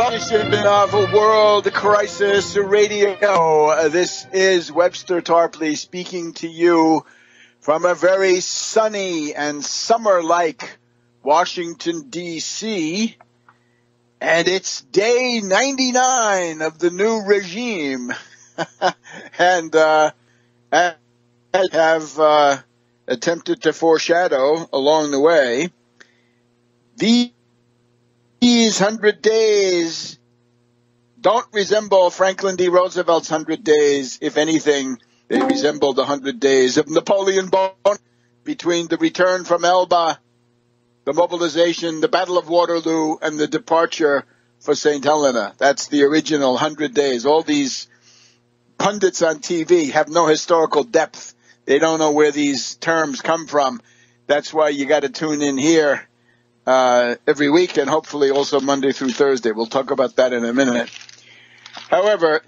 Edition of World Crisis Radio. This is Webster Tarpley speaking to you from a very sunny and summer-like Washington, D.C., and it's day 99 of the new regime. And I have attempted to foreshadow along the way, these 100 days don't resemble Franklin D. Roosevelt's 100 days. If anything, they resemble the 100 days of Napoleon Bonaparte, between the return from Elba, the mobilization, the Battle of Waterloo, and the departure for St. Helena. That's the original 100 days. All these pundits on TV have no historical depth. They don't know where these terms come from. That's why you got to tune in here every week, and hopefully also Monday through Thursday. We'll talk about that in a minute. However,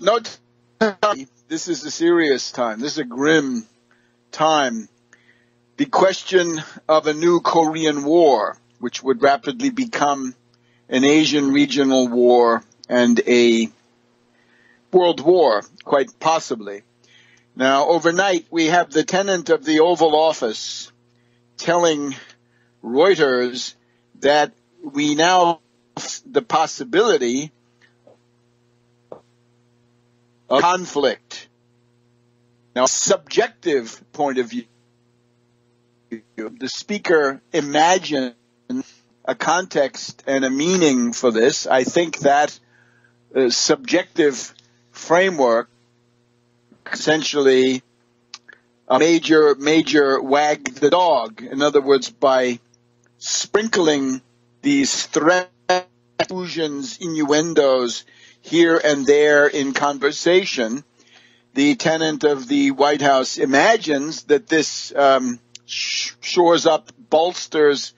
this is a serious time. This is a grim time. The question of a new Korean War, which would rapidly become an Asian regional war and a world war, quite possibly. Now, overnight, we have the tenant of the Oval Office telling Reuters that we now have the possibility of conflict. Now, subjective point of view, the speaker imagined a context and a meaning for this. I think that subjective framework, essentially a major wag the dog. In other words, by sprinkling these threats, allusions, innuendos here and there in conversation, the tenant of the White House imagines that this shores up, bolsters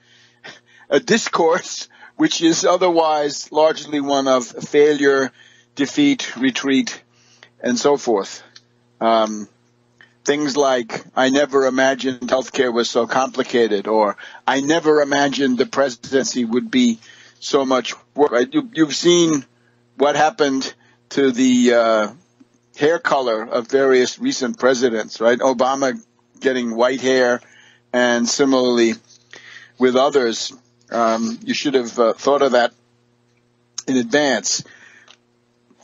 a discourse which is otherwise largely one of failure, defeat, retreat, and so forth. Things like, I never imagined healthcare was so complicated, or I never imagined the presidency would be so much work. Right? You've seen what happened to the hair color of various recent presidents, right? Obama getting white hair, and similarly with others. You should have thought of that in advance.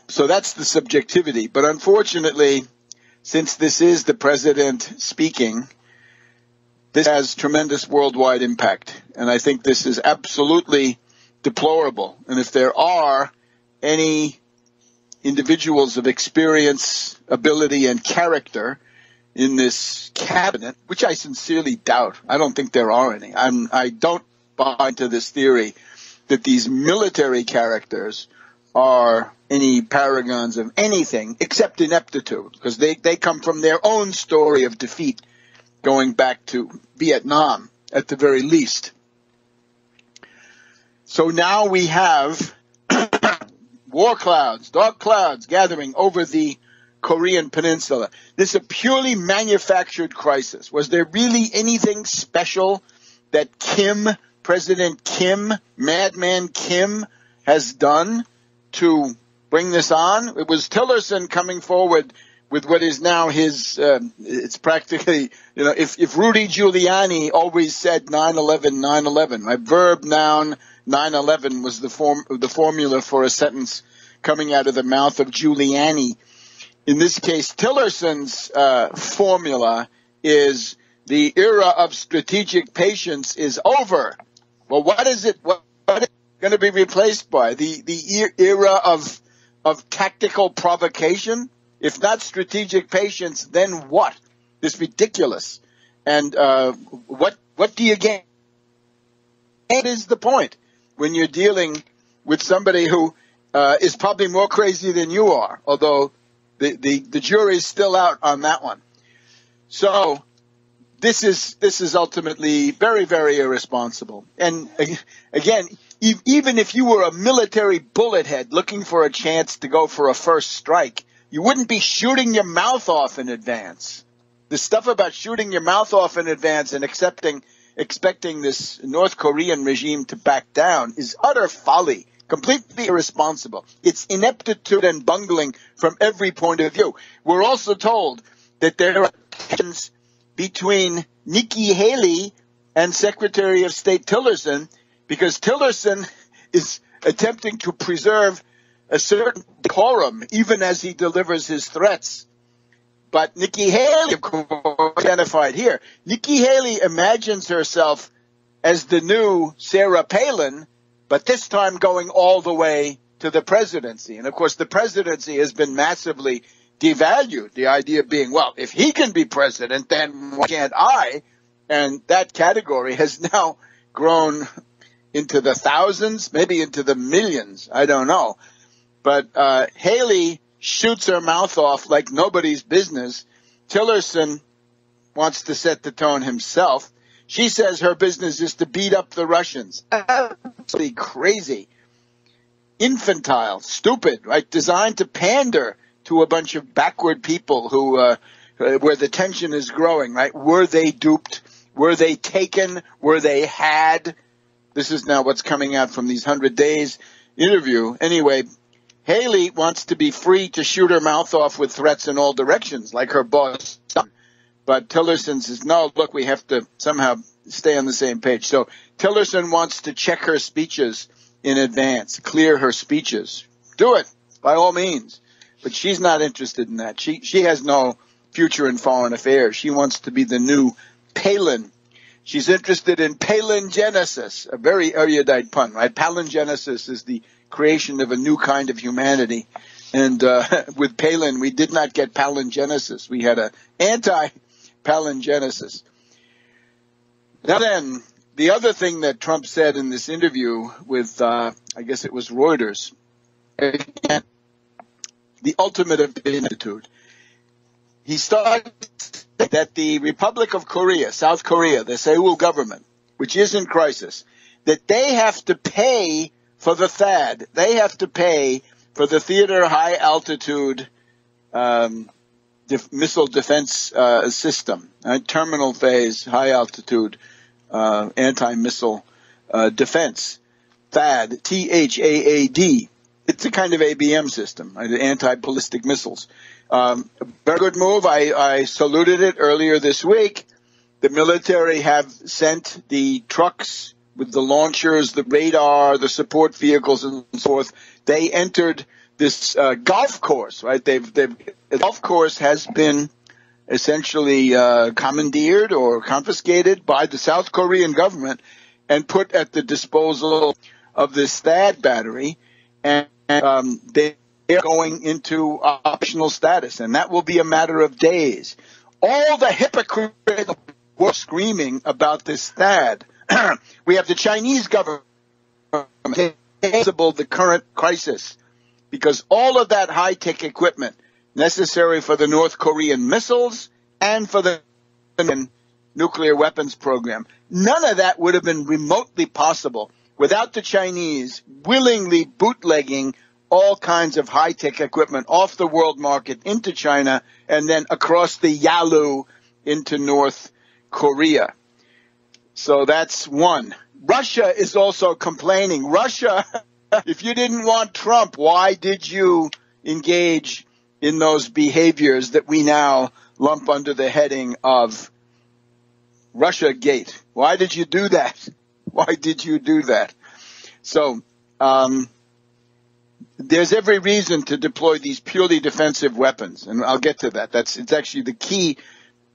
So that's the subjectivity. But unfortunately, since this is the president speaking, this has tremendous worldwide impact. And I think this is absolutely deplorable. And if there are any individuals of experience, ability, and character in this cabinet, which I sincerely doubt, I don't think there are any. I don't buy into this theory that these military characters are any paragons of anything except ineptitude, because they come from their own story of defeat going back to Vietnam at the very least. So now we have war clouds, dark clouds gathering over the Korean Peninsula. This is a purely manufactured crisis. Was there really anything special that President Kim, Madman Kim, has done to bring this on? It was Tillerson coming forward with what is now his, it's practically, if Rudy Giuliani always said 9/11, 9/11, right? Verb, noun, 9/11 was the formula for a sentence coming out of the mouth of Giuliani. In this case, Tillerson's formula is the era of strategic patience is over. Well, what is it? What is it going to be replaced by? The era of tactical provocation? If not strategic patience, then what? It's ridiculous. And what do you gain? What is the point when you're dealing with somebody who is probably more crazy than you are? Although the jury's still out on that one. So this is ultimately very, very irresponsible. And again, even if you were a military bullet head looking for a chance to go for a first strike, you wouldn't be shooting your mouth off in advance. The stuff about shooting your mouth off in advance and expecting this North Korean regime to back down is utter folly. completely irresponsible. It's ineptitude and bungling from every point of view. We're also told that there are tensions between Nikki Haley and Secretary of State Tillerson, because Tillerson is attempting to preserve a certain decorum even as he delivers his threats. But Nikki Haley, of course, identified here. Nikki Haley imagines herself as the new Sarah Palin, but this time going all the way to the presidency. And, of course, the presidency has been massively devalued, the idea being, well, if he can be president, then why can't I? And that category has now grown into the thousands, maybe into the millions. I don't know. But Haley shoots her mouth off like nobody's business. Tillerson wants to set the tone himself. She says her business is to beat up the Russians. Absolutely crazy. Infantile, stupid, right? Designed to pander to a bunch of backward people who, where the tension is growing, right? Were they duped? Were they taken? Were they had? This is now what's coming out from these 100 Days interview. Anyway, Haley wants to be free to shoot her mouth off with threats in all directions, like her boss. But Tillerson says, no, look, we have to somehow stay on the same page. So Tillerson wants to check her speeches in advance, clear her speeches. Do it, by all means. But she's not interested in that. She has no future in foreign affairs. She wants to be the new Palin. She's interested in palingenesis, a very erudite pun, right? Palingenesis is the creation of a new kind of humanity. And with Palin, we did not get palingenesis. We had an anti-palingenesis. Now then, the other thing that Trump said in this interview with, I guess it was Reuters, the ultimate of attitude. He started that the Republic of Korea, South Korea, the Seoul government, which is in crisis, that they have to pay for the THAAD. They have to pay for the Theater High Altitude Missile Defense System, terminal phase, high altitude anti-missile defense. THAAD, T-H-A-A-D. It's a kind of ABM system, anti-ballistic missiles. Very good move. I saluted it earlier this week. The military have sent the trucks with the launchers, the radar, the support vehicles, and so forth. They entered this golf course, right? The golf course has been essentially commandeered or confiscated by the South Korean government and put at the disposal of this THAAD battery, and they are going into optional status, and that will be a matter of days. All the hypocrites were screaming about this THAAD. We have the Chinese government the current crisis because all of that high-tech equipment necessary for the North Korean missiles and for the nuclear weapons program, none of that would have been remotely possible without the Chinese willingly bootlegging all kinds of high-tech equipment off the world market into China and then across the Yalu into North Korea. So that's one. Russia is also complaining. Russia, if you didn't want Trump, why did you engage in those behaviors that we now lump under the heading of Russiagate? Why did you do that? Why did you do that? So there's every reason to deploy these purely defensive weapons, and I'll get to that. It's actually the key,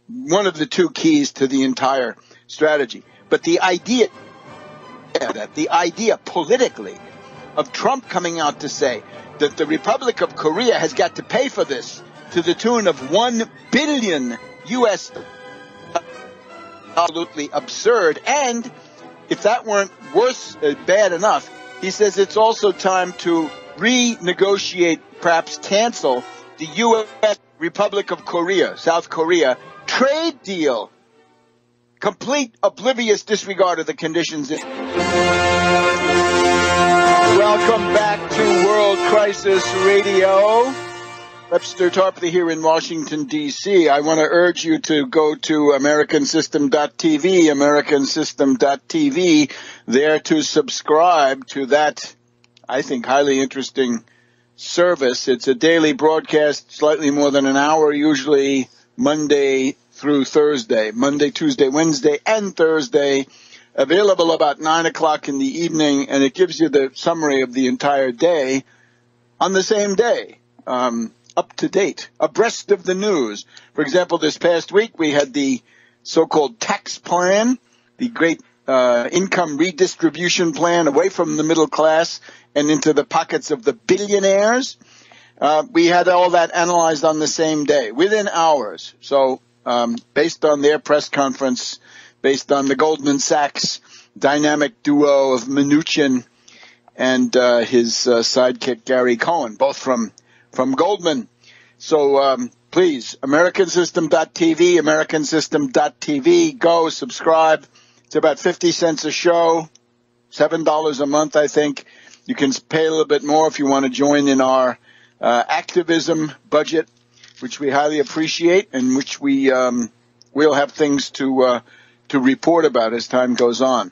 one of the two keys to the entire strategy. But the idea politically of Trump coming out to say that the Republic of Korea has got to pay for this to the tune of $1 billion US, absolutely absurd. And if that weren't bad enough, he says it's also time to renegotiate, perhaps cancel the U.S. Republic of Korea, South Korea trade deal. Complete oblivious disregard of the conditions. Welcome back to World Crisis Radio. Webster Tarpley here in Washington, D.C. I want to urge you to go to AmericanSystem.tv, AmericanSystem.tv, there to subscribe to that I think, highly interesting service. It's a daily broadcast, slightly more than an hour, usually Monday through Thursday, Monday, Tuesday, Wednesday, and Thursday, available about 9 o'clock in the evening, and it gives you the summary of the entire day on the same day, up to date, abreast of the news. For example, this past week we had the so-called tax plan, the great income redistribution plan away from the middle class and into the pockets of the billionaires. We had all that analyzed on the same day, within hours. So based on their press conference, based on the Goldman Sachs dynamic duo of Mnuchin and his sidekick Gary Cohen, both from Goldman. So please, AmericanSystem.tv, AmericanSystem.tv, go subscribe. It's about 50 cents a show, $7 a month, I think. You can pay a little bit more if you want to join in our activism budget, which we highly appreciate, and which we'll have things to report about as time goes on.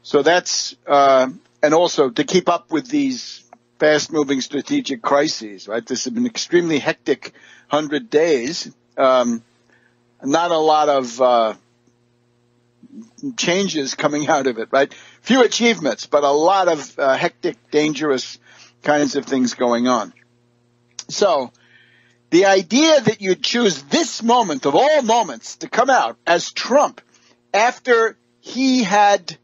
So that's and also to keep up with these fast-moving strategic crises, right? This has been extremely hectic 100 days. Not a lot of changes coming out of it, right? Few achievements, but a lot of hectic, dangerous kinds of things going on. So the idea that you'd choose this moment of all moments to come out as Trump after he had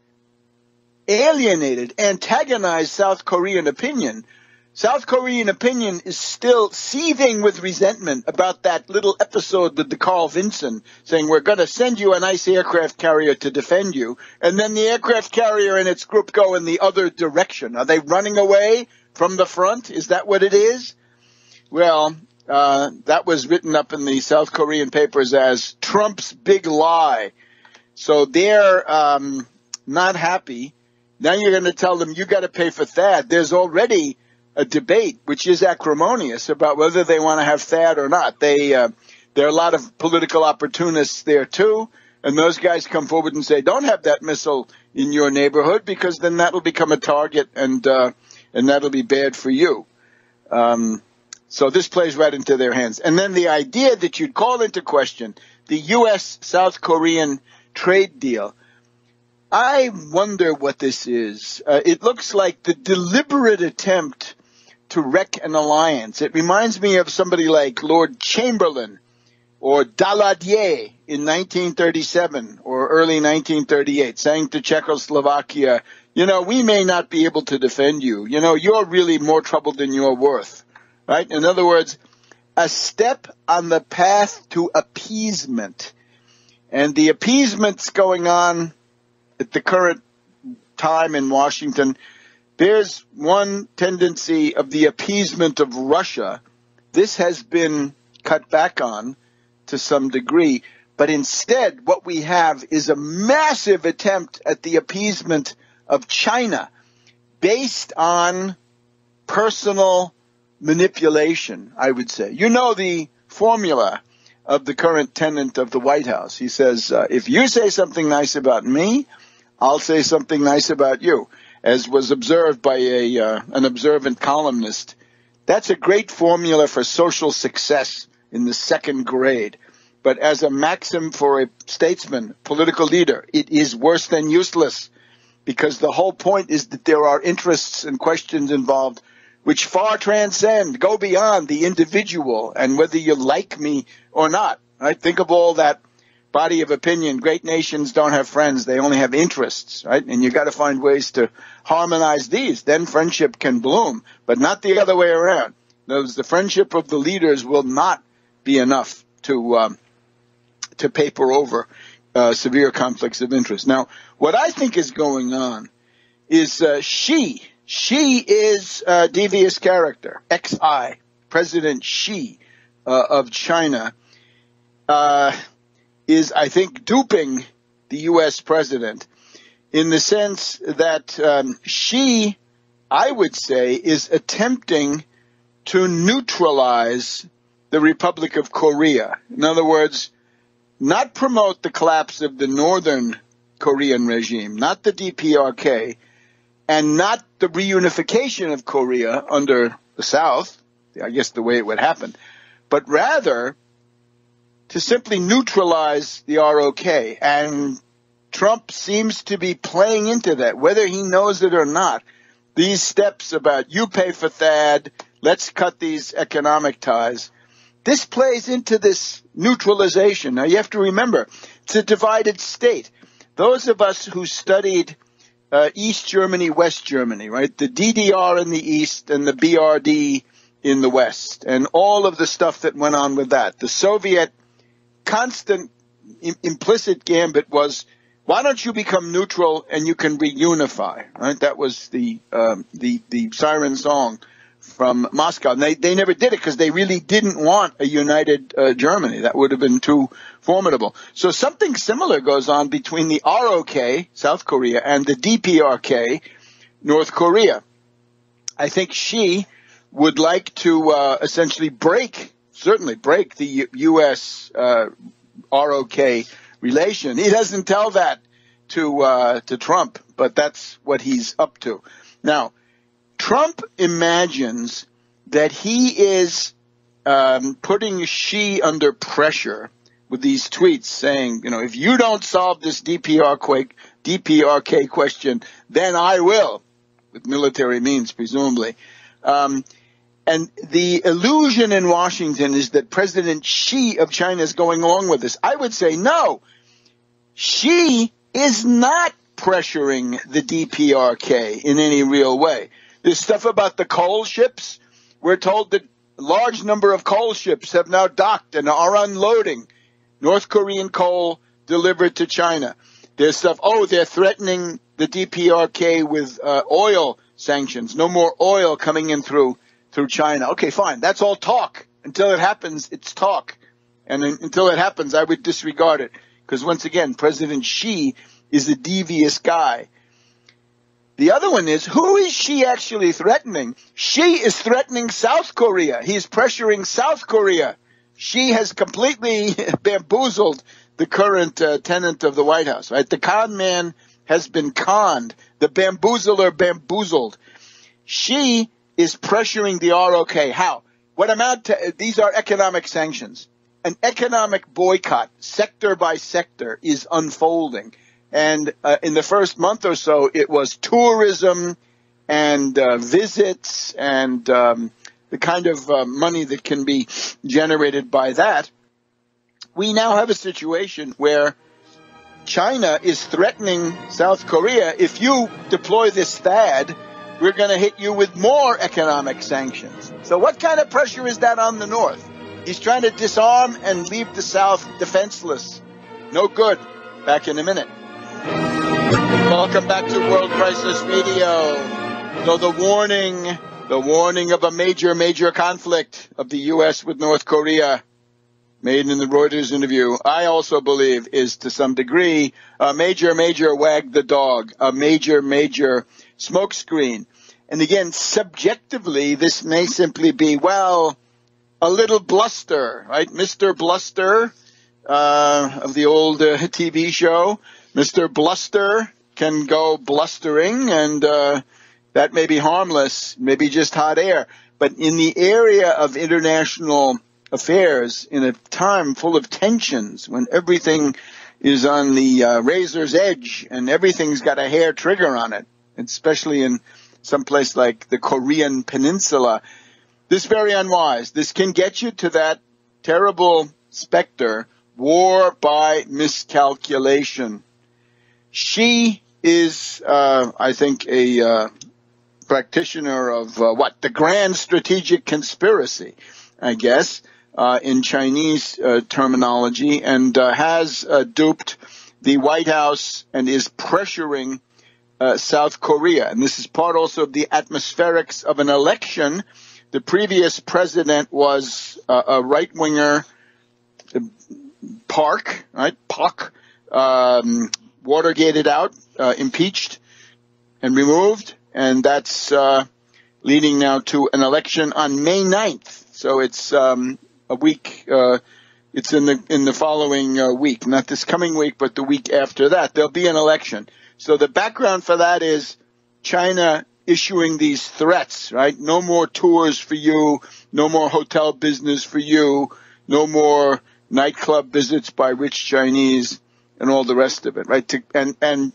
alienated, antagonized South Korean opinion. South Korean opinion is still seething with resentment about that little episode with the Carl Vinson saying, we're going to send you a nice aircraft carrier to defend you. And then the aircraft carrier and its group go in the other direction. Are they running away from the front? Is that what it is? Well, that was written up in the South Korean papers as Trump's big lie. So they're not happy. Now you're going to tell them you got to pay for THAAD. There's already a debate, which is acrimonious, about whether they want to have THAAD or not. There are a lot of political opportunists there too, and those guys come forward and say, don't have that missile in your neighborhood because then that'll become a target and that'll be bad for you. So this plays right into their hands. And then the idea that you'd call into question the U.S.-South Korean trade deal, I wonder what this is. It looks like the deliberate attempt to wreck an alliance. It reminds me of somebody like Lord Chamberlain or Daladier in 1937 or early 1938, saying to Czechoslovakia, we may not be able to defend you. You're really more trouble than you're worth. Right? In other words, a step on the path to appeasement. And the appeasement's going on at the current time in Washington. There's one tendency of the appeasement of Russia. This has been cut back on to some degree. But instead, what we have is a massive attempt at the appeasement of China based on personal manipulation, I would say. You know the formula of the current tenant of the White House. He says, if you say something nice about me, I'll say something nice about you, as was observed by an observant columnist. That's a great formula for social success in the second grade. But as a maxim for a statesman, political leader, it is worse than useless, because the whole point is that there are interests and questions involved which far transcend, go beyond the individual and whether you like me or not. Right? Think of all that body of opinion. Great nations don't have friends. They only have interests, right? And you got to find ways to harmonize these. Then friendship can bloom, but not the other way around. The friendship of the leaders will not be enough to paper over severe conflicts of interest. Now, what I think is going on is Xi is a devious character. XI, President Xi of China, is, I think, duping the U.S. president in the sense that Xi, I would say, is attempting to neutralize the Republic of Korea. In other words, not promote the collapse of the northern Korean regime, not the DPRK, and not the reunification of Korea under the South, I guess the way it would happen, but rather to simply neutralize the ROK. And Trump seems to be playing into that, whether he knows it or not. These steps about you pay for THAAD, let's cut these economic ties. This plays into this neutralization. Now, you have to remember, it's a divided state. Those of us who studied East Germany, West Germany, right, the DDR in the East and the BRD in the West, and all of the stuff that went on with that. The Soviet constant implicit gambit was, why don't you become neutral and you can reunify, right? That was the siren song from Moscow. And they never did it because they really didn't want a united Germany. That would have been too formidable. So something similar goes on between the ROK, South Korea, and the DPRK, North Korea. I think Xi would like to essentially certainly break the U.S. ROK relation. He doesn't tell that to Trump, but that's what he's up to. Now, Trump imagines that he is putting Xi under pressure with these tweets saying, you know, if you don't solve this DPRK question, then I will, with military means, presumably. And the illusion in Washington is that President Xi of China is going along with this. I would say no. Xi is not pressuring the DPRK in any real way. This stuff about the coal ships, we're told that a large number of coal ships have now docked and are unloading North Korean coal delivered to China. There's stuff, they're threatening the DPRK with oil sanctions. No more oil coming in through China. Okay, fine. That's all talk. Until it happens, it's talk. And until it happens, I would disregard it. Because once again, President Xi is a devious guy. The other one is, who is Xi actually threatening? Xi is threatening South Korea. He's pressuring South Korea. Xi has completely bamboozled the current tenant of the White House, right? The con man has been conned. The bamboozler bamboozled. Xi is pressuring the ROK. How? What amount to, these are economic sanctions. An economic boycott, sector by sector, is unfolding. And in the first month or so, it was tourism and visits and the kind of money that can be generated by that. We now have a situation where China is threatening South Korea, if you deploy this THAAD, we're going to hit you with more economic sanctions. So what kind of pressure is that on the North? He's trying to disarm and leave the South defenseless. No good. Back in a minute. Welcome back to World Crisis Radio. So the warning of a major conflict of the U.S. with North Korea, made in the Reuters interview, I also believe is to some degree a major wag the dog, a major smokescreen. And again, subjectively, this may simply be, well, a little bluster, right? Mr. Bluster of the old TV show, Mr. Bluster can go blustering, and that may be harmless, maybe just hot air. But in the area of international affairs, in a time full of tensions, when everything is on the razor's edge and everything's got a hair trigger on it, especially in some place like the Korean Peninsula, this is very unwise. This can get you to that terrible specter, war by miscalculation. Xi is, I think, a practitioner of the grand strategic conspiracy, I guess, in Chinese terminology, and has duped the White House and is pressuring South Korea. And this is part also of the atmospherics of an election. The previous president was a right-winger, Park, right? Pak, Watergated out, impeached and removed, and that's leading now to an election on May 9th. So it's a week. It's in the following week, not this coming week, but the week after that. There'll be an election. So the background for that is China issuing these threats, right? No more tours for you, no more hotel business for you, no more nightclub visits by rich Chinese, and all the rest of it, right? And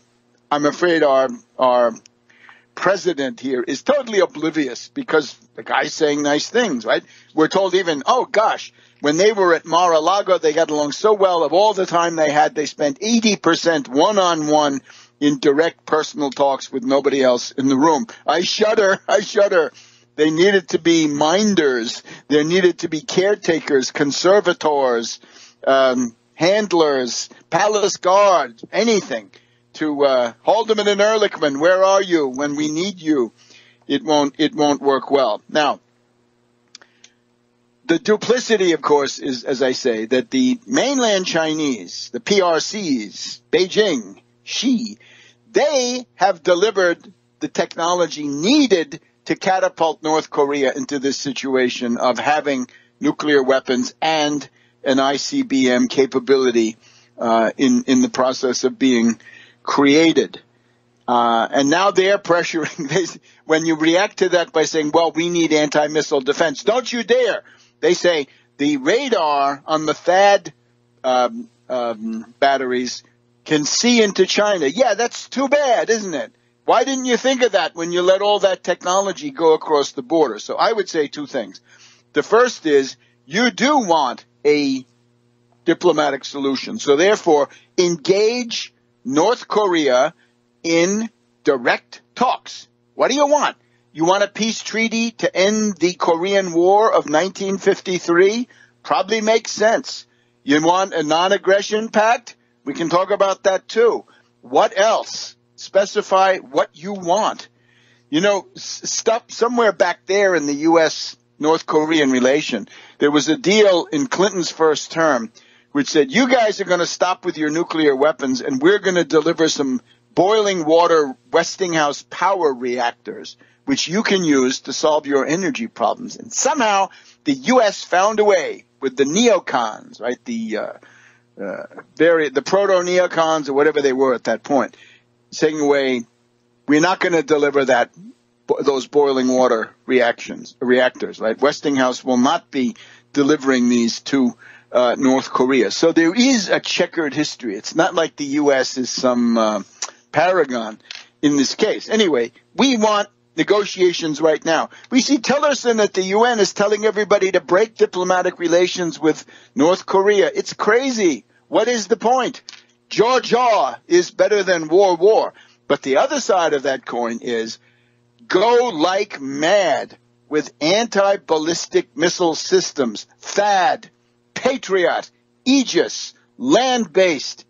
I'm afraid our president here is totally oblivious because the guy's saying nice things, right? We're told even, oh gosh, when they were at Mar-a-Lago, they got along so well. Of all the time they had, they spent 80% one-on-one in direct personal talks with nobody else in the room. I shudder. They needed to be minders. There needed to be caretakers, conservators, handlers, palace guards, anything to hold them in an Ehrlichman. Where are you when we need you? It won't work well. Now, the duplicity, of course, is, as I say, that the mainland Chinese, the PRCs, Beijing, they have delivered the technology needed to catapult North Korea into this situation of having nuclear weapons and an ICBM capability in the process of being created. And now they're pressuring. When you react to that by saying, well, we need anti-missile defense, don't you dare. They say the radar on the THAAD batteries can see into China. Yeah, that's too bad, isn't it? Why didn't you think of that when you let all that technology go across the border? So I would say two things. The first is you do want a diplomatic solution. So therefore, engage North Korea in direct talks. What do you want? You want a peace treaty to end the Korean War of 1953? Probably makes sense. You want a non-aggression pact? We can talk about that too. What else? Specify what you want. You know, stuff somewhere back there in the U.S.-North Korean relation, there was a deal in Clinton's first term which said, you guys are going to stop with your nuclear weapons and we're going to deliver some boiling water Westinghouse power reactors, which you can use to solve your energy problems. And somehow the U.S. found a way with the neocons, right? The proto-neocons or whatever they were at that point, saying away, we're not going to deliver those boiling water reactors, right? Westinghouse will not be delivering these to North Korea. So there is a checkered history. It's not like the U.S. is some paragon in this case. Anyway, we want negotiations right now. We see Tillerson at the UN is telling everybody to break diplomatic relations with North Korea. It's crazy. What is the point? Jaw is better than war. But the other side of that coin is go like mad with anti-ballistic missile systems, THAAD, Patriot, Aegis, land-based,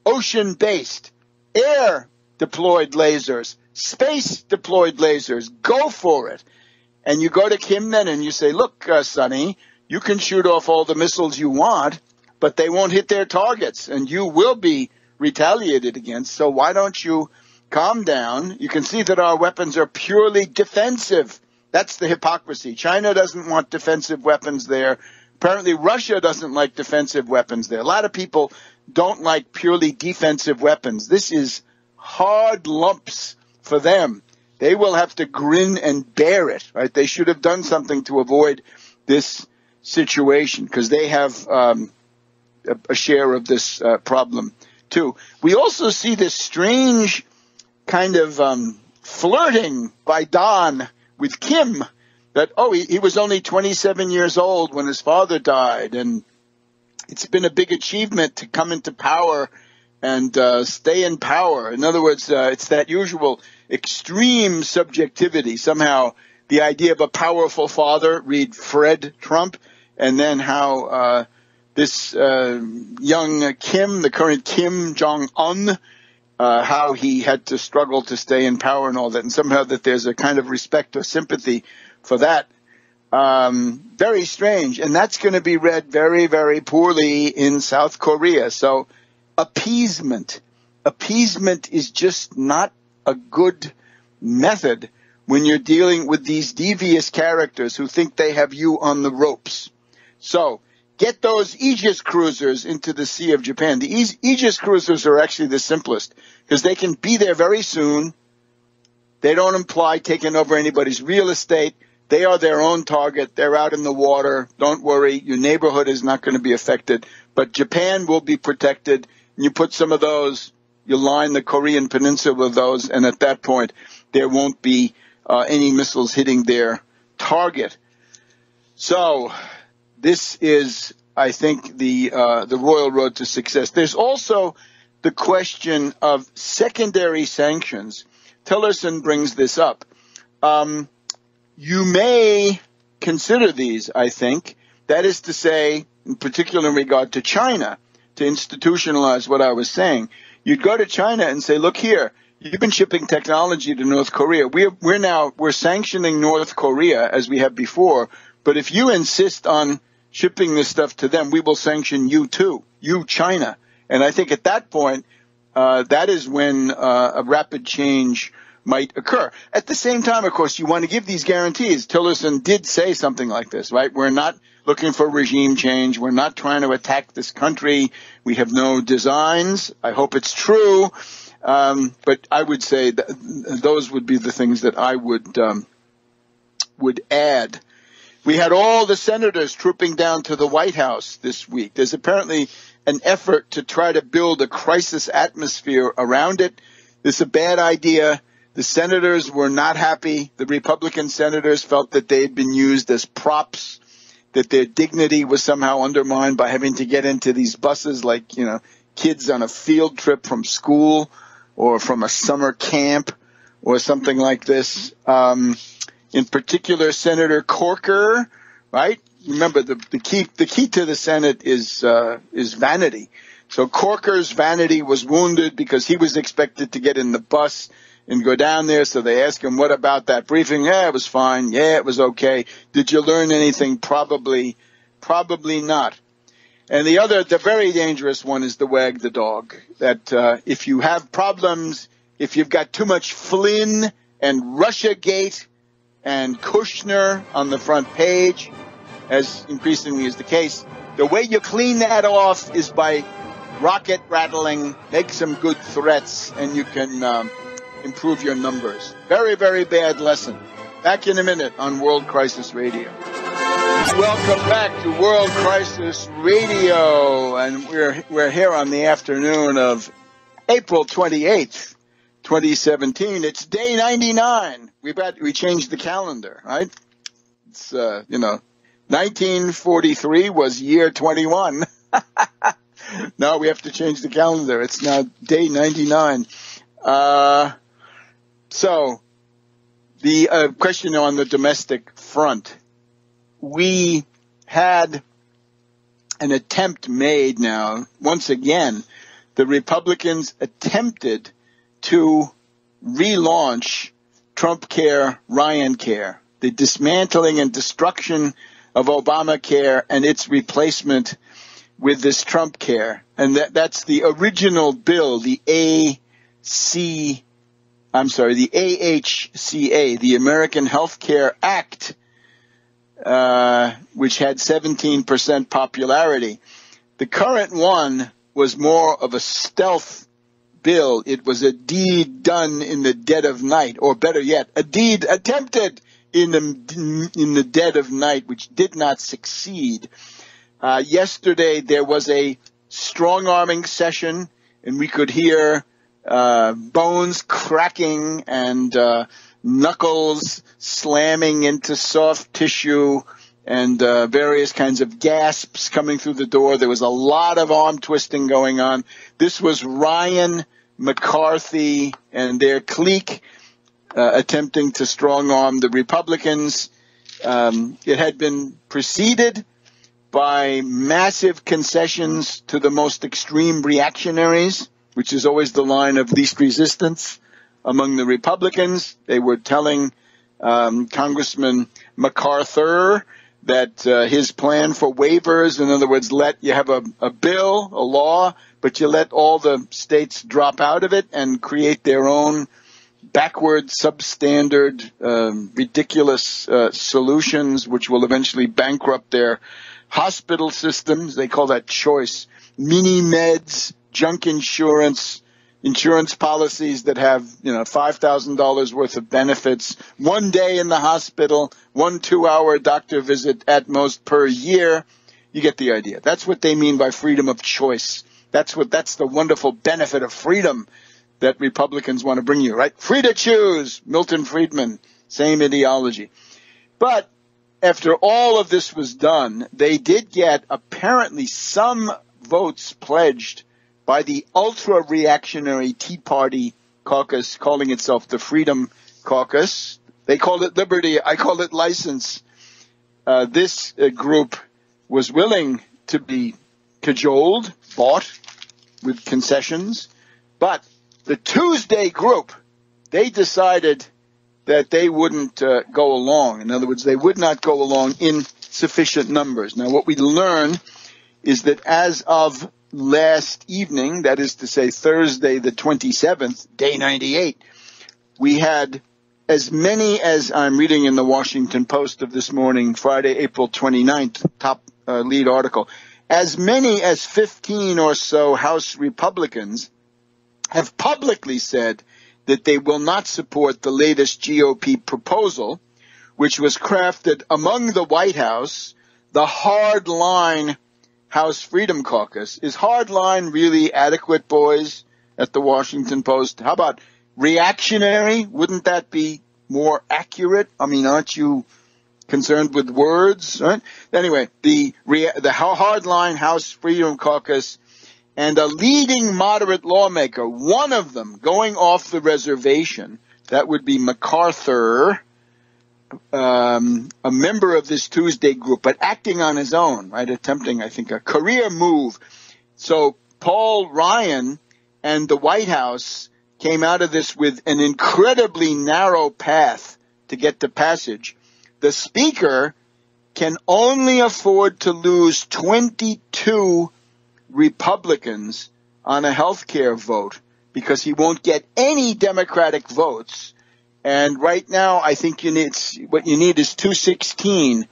ocean-based, air-deployed lasers, space-deployed lasers. Go for it. And you go to Kim then and you say, look, Sonny, you can shoot off all the missiles you want, but they won't hit their targets, and you will be retaliated against. So why don't you calm down? You can see that our weapons are purely defensive. That's the hypocrisy. China doesn't want defensive weapons there. Apparently Russia doesn't like defensive weapons there. A lot of people don't like purely defensive weapons. This is hard lumps for them. They will have to grin and bear it, right? They should have done something to avoid this situation because they have a share of this problem too. We also see this strange kind of flirting by Don with Kim that, he was only 27 years old when his father died, and it's been a big achievement to come into power and stay in power. In other words, it's that usual extreme subjectivity. Somehow the idea of a powerful father, read Fred Trump, and then how this young Kim, the current Kim Jong-un, how he had to struggle to stay in power and all that, and somehow that there's a kind of respect or sympathy for that. Very strange. And that's going to be read very, very poorly in South Korea. So appeasement is just not a good method when you're dealing with these devious characters who think they have you on the ropes. So get those Aegis cruisers into the Sea of Japan. The Aegis cruisers are actually the simplest because they can be there very soon, They don't imply taking over anybody's real estate. They are their own target. They're out in the water. Don't worry. Your neighborhood is not going to be affected. But Japan will be protected. You put some of those, you line the Korean peninsula with those, and at that point, there won't be any missiles hitting their target. So this is, I think, the royal road to success. There's also the question of secondary sanctions. Tillerson brings this up. You may consider these, I think. That is to say, in particular in regard to China, to institutionalize what I was saying. You'd go to China and say, look here, you've been shipping technology to North Korea. We're sanctioning North Korea as we have before, but if you insist on shipping this stuff to them, we will sanction you too, you China. And I think at that point, that is when a rapid change might occur. At the same time, of course, you want to give these guarantees. Tillerson did say something like this, right? We're not looking for regime change. We're not trying to attack this country. We have no designs. I hope it's true. But I would say that those would be the things that I would add. We had all the senators trooping down to the White House this week. There's apparently an effort to try to build a crisis atmosphere around it. This is a bad idea. The senators were not happy. The Republican senators felt that they had been used as props, that their dignity was somehow undermined by having to get into these buses like, kids on a field trip from school or from a summer camp or something like this. In particular, Senator Corker, right? Remember, the key to the Senate is vanity. So Corker's vanity was wounded because he was expected to get in the bus and go down there. So they asked him, what about that briefing? Yeah, it was fine. Yeah, it was okay. Did you learn anything? Probably not. And the very dangerous one is the wag the dog. That if you have problems, if you've got too much Flynn and Russiagate and Kushner on the front page, as increasingly is the case, the way you clean that off is by rocket rattling, make some good threats, and you can improve your numbers. Very, very bad lesson. Back in a minute on World Crisis Radio. Welcome back to World Crisis Radio, and we're here on the afternoon of April 28th, 2017. It's day 99. We changed the calendar, right? It's 1943 was year 21. Now we have to change the calendar. It's now day 99. So the question on the domestic front. We had an attempt made now, once again, the Republicans attempted to relaunch Trumpcare, Ryan-Care, the dismantling and destruction of Obamacare and its replacement with this Trumpcare. And that's the original bill, the AHCA, the American Health Care Act, which had 17% popularity. The current one was more of a stealth bill. It was a deed done in the dead of night, or better yet, a deed attempted in the dead of night, which did not succeed. Yesterday there was a strong-arming session, and we could hear bones cracking and knuckles slamming into soft tissue and various kinds of gasps coming through the door. There was a lot of arm twisting going on. This was Ryan, McCarthy, and their clique attempting to strong-arm the Republicans. It had been preceded by massive concessions to the most extreme reactionaries, which is always the line of least resistance among the Republicans. They were telling Congressman MacArthur that his plan for waivers, in other words, you have a bill, a law, but you let all the states drop out of it and create their own backward, substandard, ridiculous solutions, which will eventually bankrupt their hospital systems. They call that choice. Mini-meds, junk insurance, insurance policies that have, $5,000 worth of benefits, 1 day in the hospital, 1 2-hour doctor visit at most per year. You get the idea. That's what they mean by freedom of choice. That's the wonderful benefit of freedom that Republicans want to bring you, right? Free to choose. Milton Friedman, same ideology. But after all of this was done, they did get apparently some votes pledged by the ultra-reactionary Tea Party caucus, calling itself the Freedom Caucus. They called it liberty. I call it license. This group was willing to be cajoled, bought with concessions. But the Tuesday group, they decided that they wouldn't go along. In other words, they would not go along in sufficient numbers. Now, what we learn is that as of last evening, that is to say Thursday the 27th, day 98, we had as many as I'm reading in the Washington Post of this morning, Friday, April 29th, top lead article, as many as 15 or so House Republicans have publicly said that they will not support the latest GOP proposal, which was crafted among the White House, the hard-line House Freedom Caucus. Is hard-line really adequate, boys, at the Washington Post? How about reactionary? Wouldn't that be more accurate? I mean, aren't you concerned with words? Right? Anyway, the hard-line House Freedom Caucus and a leading moderate lawmaker, one of them going off the reservation, that would be MacArthur, a member of this Tuesday group, but acting on his own, right, attempting, I think, a career move. So Paul Ryan and the White House came out of this with an incredibly narrow path to get to passage. The Speaker can only afford to lose 22 Republicans on a health care vote because he won't get any Democratic votes. And right now, I think what you need is 216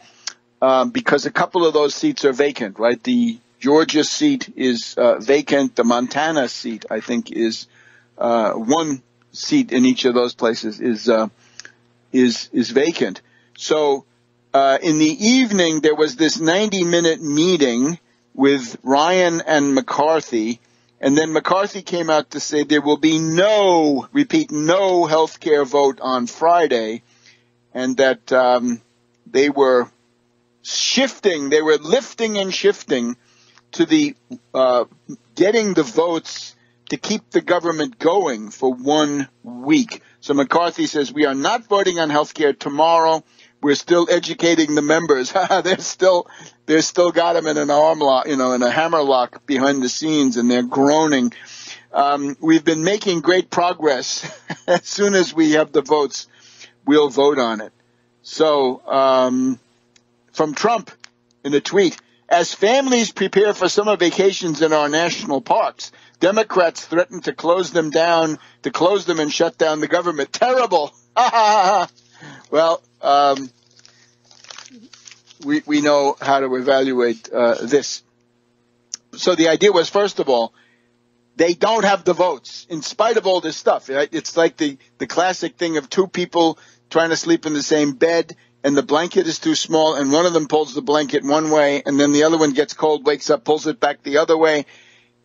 because a couple of those seats are vacant, right? The Georgia seat is vacant. The Montana seat, I think, is one seat in each of those places is vacant. So in the evening, there was this 90-minute meeting with Ryan and McCarthy, and then McCarthy came out to say there will be no health care vote on Friday, and that they were lifting and shifting to the getting the votes to keep the government going for 1 week. So McCarthy says, we are not voting on health care tomorrow. We're still educating the members. They're still got them in an arm lock, in a hammer lock behind the scenes, and they're groaning. We've been making great progress. As soon as we have the votes, we'll vote on it. So, from Trump in a tweet, as families prepare for summer vacations in our national parks, Democrats threaten to close them and shut down the government. Terrible. Well, we know how to evaluate this. So the idea was, first of all, they don't have the votes in spite of all this stuff. Right? It's like the classic thing of two people trying to sleep in the same bed, and the blanket is too small, and one of them pulls the blanket one way, and then the other one gets cold, wakes up, pulls it back the other way.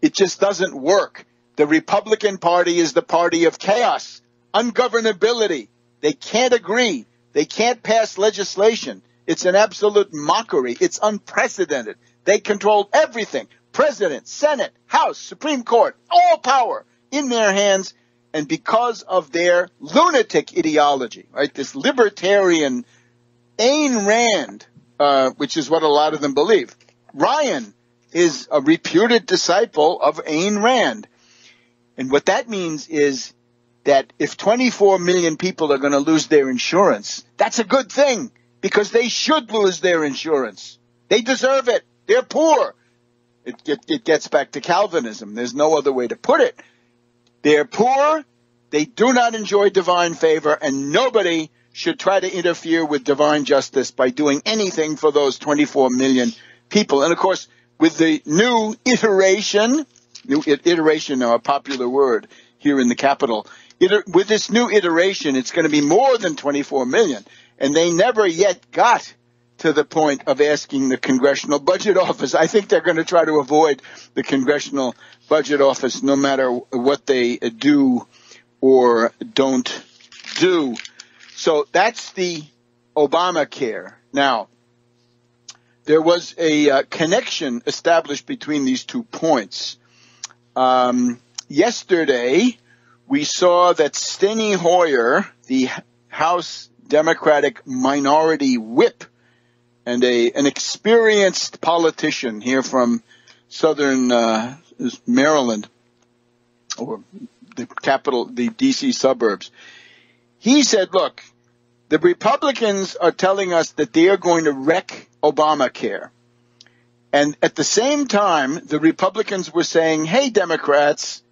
It just doesn't work. The Republican Party is the party of chaos, ungovernability. They can't agree. They can't pass legislation. It's an absolute mockery. It's unprecedented. They control everything. President, Senate, House, Supreme Court, all power in their hands. And because of their lunatic ideology, right, this libertarian Ayn Rand, which is what a lot of them believe. Ryan is a reputed disciple of Ayn Rand. And what that means is that if 24 million people are going to lose their insurance, that's a good thing because they should lose their insurance. They deserve it. They're poor. It gets back to Calvinism. There's no other way to put it. They're poor. They do not enjoy divine favor, and nobody should try to interfere with divine justice by doing anything for those 24 million people. And, of course, with the new iteration, now a popular word here in the Capitol. With this new iteration, it's going to be more than 24 million. And they never yet got to the point of asking the Congressional Budget Office. I think they're going to try to avoid the Congressional Budget Office no matter what they do or don't do. So that's the Obamacare. Now, there was a connection established between these 2 points. Yesterday, we saw that Steny Hoyer, the House Democratic Minority Whip, and an experienced politician here from southern Maryland, or the capital, the D.C. suburbs, he said, look, the Republicans are telling us that they are going to wreck Obamacare. And at the same time, the Republicans were saying, hey, Democrats,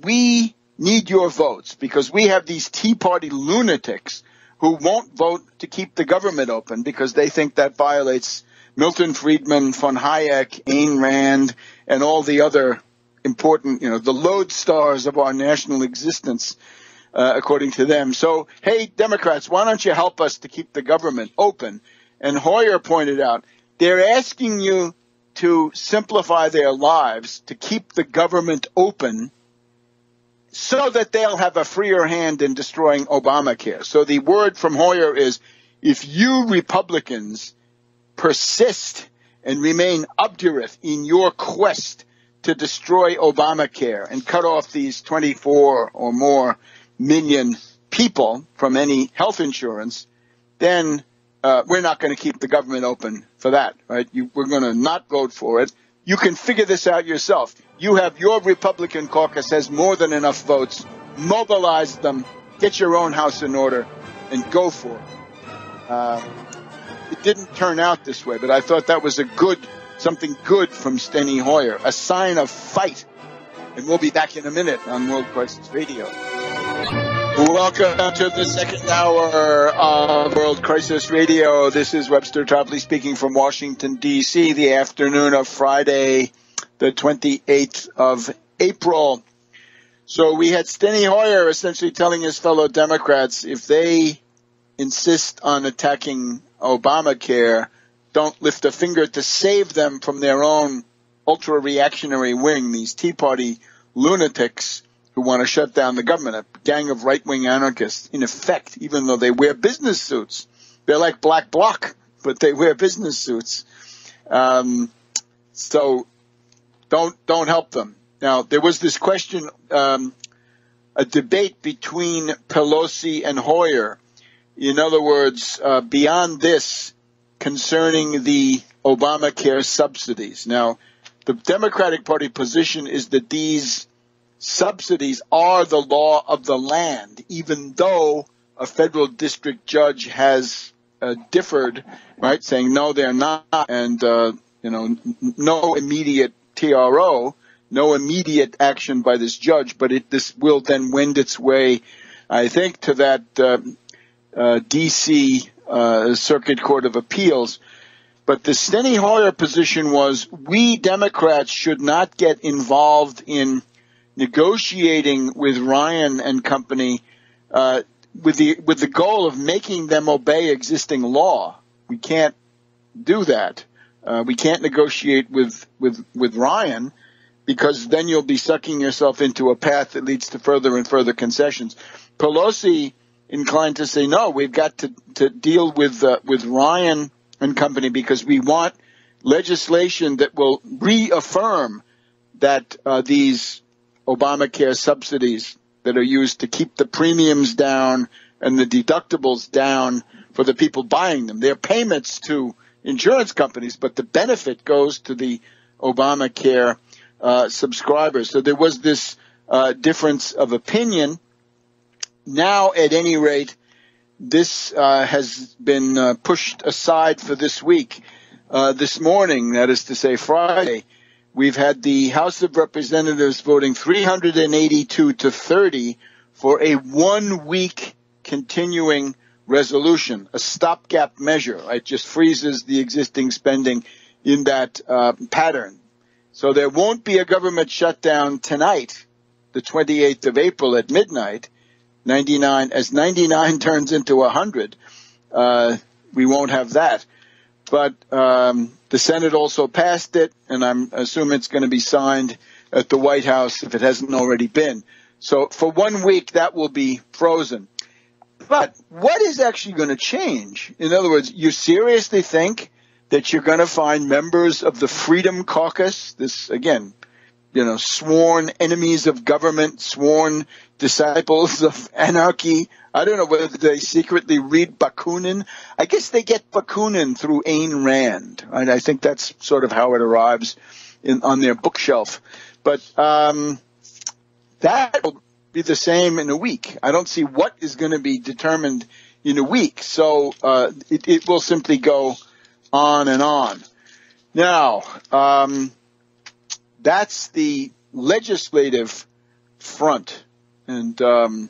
we need your votes because we have these Tea Party lunatics who won't vote to keep the government open because they think that violates Milton Friedman, von Hayek, Ayn Rand, and all the other important, the lodestars of our national existence, according to them. So, hey, Democrats, why don't you help us to keep the government open? And Hoyer pointed out, they're asking you to simplify their lives, to keep the government open, so that they'll have a freer hand in destroying Obamacare. So the word from Hoyer is, if you Republicans persist and remain obdurate in your quest to destroy Obamacare and cut off these 24 or more million people from any health insurance, then we're not going to keep the government open for that, right? We're going to not vote for it. You can figure this out yourself. You have your Republican caucus has more than enough votes. Mobilize them, get your own house in order, and go for it. It didn't turn out this way, but I thought that was something good from Steny Hoyer, a sign of fight. And we'll be back in a minute on World Crisis Radio. Welcome to the second hour of World Crisis Radio. This is Webster Tarpley speaking from Washington, D.C., the afternoon of Friday, the 28th of April. So we had Steny Hoyer essentially telling his fellow Democrats, if they insist on attacking Obamacare, don't lift a finger to save them from their own ultra-reactionary wing, these Tea Party lunatics who want to shut down the government, a gang of right-wing anarchists, in effect, even though they wear business suits. They're like Black Bloc, but they wear business suits. So don't help them. Now, there was this question, a debate between Pelosi and Hoyer. In other words, beyond this, concerning the Obamacare subsidies. Now, the Democratic Party position is that these subsidies are the law of the land, even though a federal district judge has differed, right, saying no, they're not, and no immediate TRO, no immediate action by this judge, but this will then wend its way, I think, to that D.C. Circuit Court of Appeals. But the Steny Hoyer position was we Democrats should not get involved in negotiating with Ryan and company with the goal of making them obey existing law. We can't do that. We can't negotiate with Ryan because then you'll be sucking yourself into a path that leads to further and further concessions. Pelosi inclined to say, no, we've got to deal with Ryan and company because we want legislation that will reaffirm that these Obamacare subsidies that are used to keep the premiums down and the deductibles down for the people buying them. They're payments to insurance companies, but the benefit goes to the Obamacare subscribers. So there was this difference of opinion. Now, at any rate, this has been pushed aside for this week. This morning, that is to say Friday, we've had the House of Representatives voting 382 to 30 for a 1-week continuing resolution, a stopgap measure. It just freezes the existing spending in that pattern. So there won't be a government shutdown tonight. the 28th of April at midnight, 99 turns into 100, we won't have that. But the Senate also passed it, and I'm assuming it's going to be signed at the White House if it hasn't already been. So for 1 week, that will be frozen. But what is actually going to change? In other words, you seriously think that you're going to find members of the Freedom Caucus, this, again, sworn enemies of government, sworn disciples of anarchy. I don't know whether they secretly read Bakunin. I guess they get Bakunin through Ayn Rand. Right? I think that's sort of how it arrives on their bookshelf. But that will be the same in a week. I don't see what is going to be determined in a week. So it will simply go on and on. Now, that's the legislative front. And in